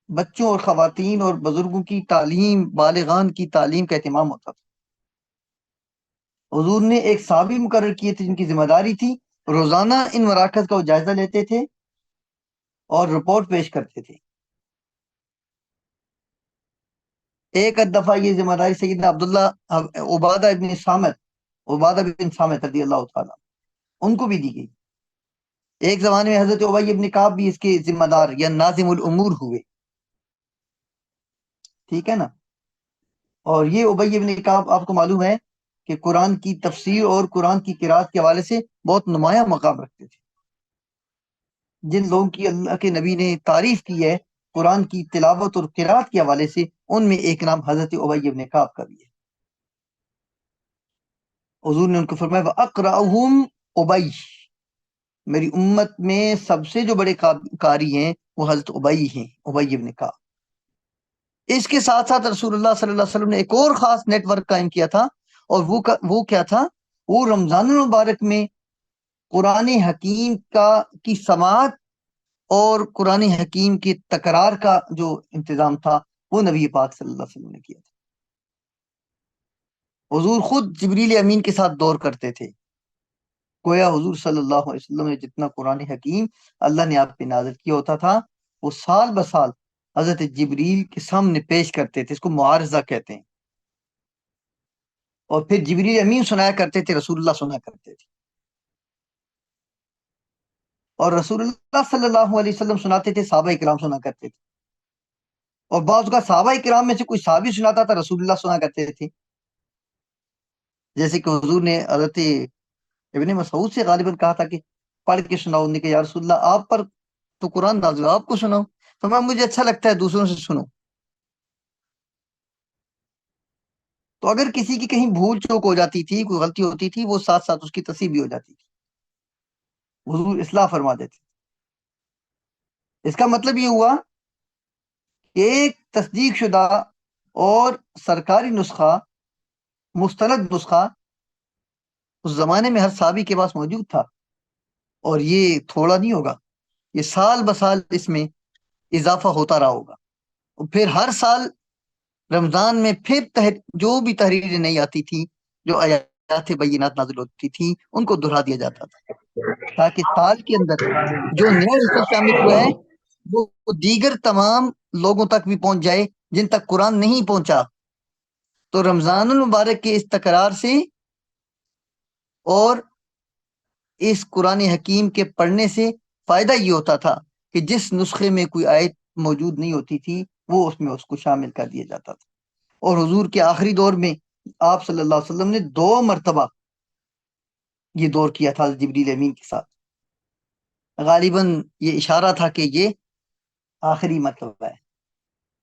بچوں اور خواتین اور بزرگوں کی تعلیم، بالغان کی تعلیم کا اہتمام ہوتا تھا۔ حضور نے ایک صحابی مقرر کیے تھے جن کی ذمہ داری تھی روزانہ ان مراکز کا وہ جائزہ لیتے تھے اور رپورٹ پیش کرتے تھے۔ ایک دفعہ یہ ذمہ داری سیدنا عبداللہ عبادہ بن صامت رضی اللہ تعالیٰ ان کو بھی دی گئی۔ ایک زمانے میں حضرت ابی بن کعب بھی اس کے ذمہ دار یا ناظم الامور ہوئے، ٹھیک ہے نا۔ اور یہ ابی بن کعب آپ کو معلوم ہے کہ قرآن کی تفسیر اور قرآن کی قرات کے حوالے سے بہت نمایاں مقام رکھتے تھے۔ جن لوگوں کی اللہ کے نبی نے تعریف کی ہے قرآن کی تلاوت اور قرات کے حوالے سے، ان میں ایک نام حضرت ابی بن کعب کا بھی ہے۔ حضور نے ان کو فرمایا وَأَقْرَأُهُمْ ابئی، میری امت میں سب سے جو بڑے قاری ہیں وہ حضرت ابئی ہیں، ابی ابن کعب۔ اس کے ساتھ ساتھ رسول اللہ صلی اللہ علیہ وسلم نے ایک اور خاص نیٹ ورک قائم کیا تھا، اور وہ کیا تھا؟ وہ رمضان المبارک میں قرآن حکیم کی سماعت اور قرآن حکیم کی تکرار کا جو انتظام تھا وہ نبی پاک صلی اللہ علیہ وسلم نے کیا تھا۔ حضور خود جبریل امین کے ساتھ دور کرتے تھے، گویا حضور صلی اللہ علیہ وسلم نے جتنا قرآن حکیم اللہ نے آپ پہ نازل کیا ہوتا تھا وہ سال بسال حضرت جبریل کے سامنے پیش کرتے تھے، اس کو معارضہ کہتے ہیں، اور پھر جبریل امین سنایا کرتے تھے، رسول اللہ سنا کرتے تھے، اور رسول اللہ صلی اللہ علیہ وسلم سناتے تھے، صحابہ کرام سنا کرتے تھے، اور بعض کا صحابہ کرام میں سے کوئی صحابی سناتا تھا، رسول اللہ سنا کرتے تھے، جیسے کہ حضور نے حضرت ابن مسعود سے غالباً کہا تھا کہ پڑھ کے سناؤ، نے کہ یا رسول اللہ آپ پر تو قرآن نازل، آپ کو سناؤ، تو مجھے اچھا لگتا ہے دوسروں سے سنو۔ تو اگر کسی کی کہیں بھول چوک ہو جاتی تھی، کوئی غلطی ہوتی تھی، وہ ساتھ ساتھ اس کی تصحیح بھی ہو جاتی تھی، حضور اصلاح فرما دیتے۔ اس کا مطلب یہ ہوا کہ ایک تصدیق شدہ اور سرکاری نسخہ، مستند نسخہ اس زمانے میں ہر صحابی کے پاس موجود تھا، اور یہ تھوڑا نہیں ہوگا، یہ سال بسال اس میں اضافہ ہوتا رہا ہوگا، اور پھر ہر سال رمضان میں پھر جو بھی تحریریں نہیں آتی تھی، جو آیات بینات نازل ہوتی تھی، ان کو دہرا دیا جاتا تھا، تاکہ سال کے اندر جو نیا حصہ شامل ہوا ہے وہ دیگر تمام لوگوں تک بھی پہنچ جائے جن تک قرآن نہیں پہنچا۔ تو رمضان المبارک کے اس تکرار سے اور اس قرآن حکیم کے پڑھنے سے فائدہ یہ ہوتا تھا کہ جس نسخے میں کوئی آیت موجود نہیں ہوتی تھی وہ اس میں اس کو شامل کر دیا جاتا تھا۔ اور حضور کے آخری دور میں آپ صلی اللہ علیہ وسلم نے 2 مرتبہ یہ دور کیا تھا جبریل امین کے ساتھ، غالباً یہ اشارہ تھا کہ یہ آخری مرتبہ ہے۔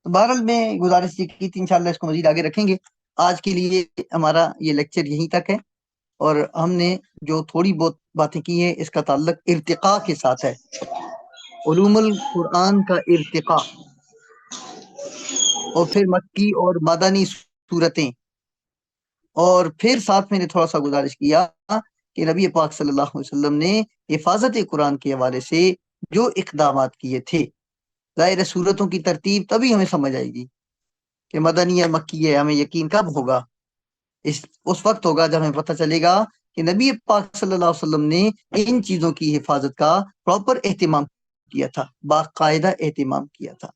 تو بہرحال میں گزارش یہ کی تھی، انشاءاللہ اس کو مزید آگے رکھیں گے۔ آج کے لیے ہمارا یہ لیکچر یہیں تک ہے، اور ہم نے جو تھوڑی بہت باتیں کی ہیں اس کا تعلق ارتقاء کے ساتھ ہے، علوم القرآن کا ارتقاء، اور پھر مکی اور مدنی صورتیں، اور پھر ساتھ میں نے تھوڑا سا گزارش کیا کہ نبی پاک صلی اللہ علیہ وسلم نے حفاظت قرآن کے حوالے سے جو اقدامات کیے تھے، ظاہر صورتوں کی ترتیب تبھی ہمیں سمجھ آئے گی کہ مدنی ہے مکی ہے، ہمیں یقین کب ہوگا؟ اس وقت ہوگا جب ہمیں پتہ چلے گا کہ نبی پاک صلی اللہ علیہ وسلم نے ان چیزوں کی حفاظت کا پراپر اہتمام کیا تھا، باقاعدہ اہتمام کیا تھا۔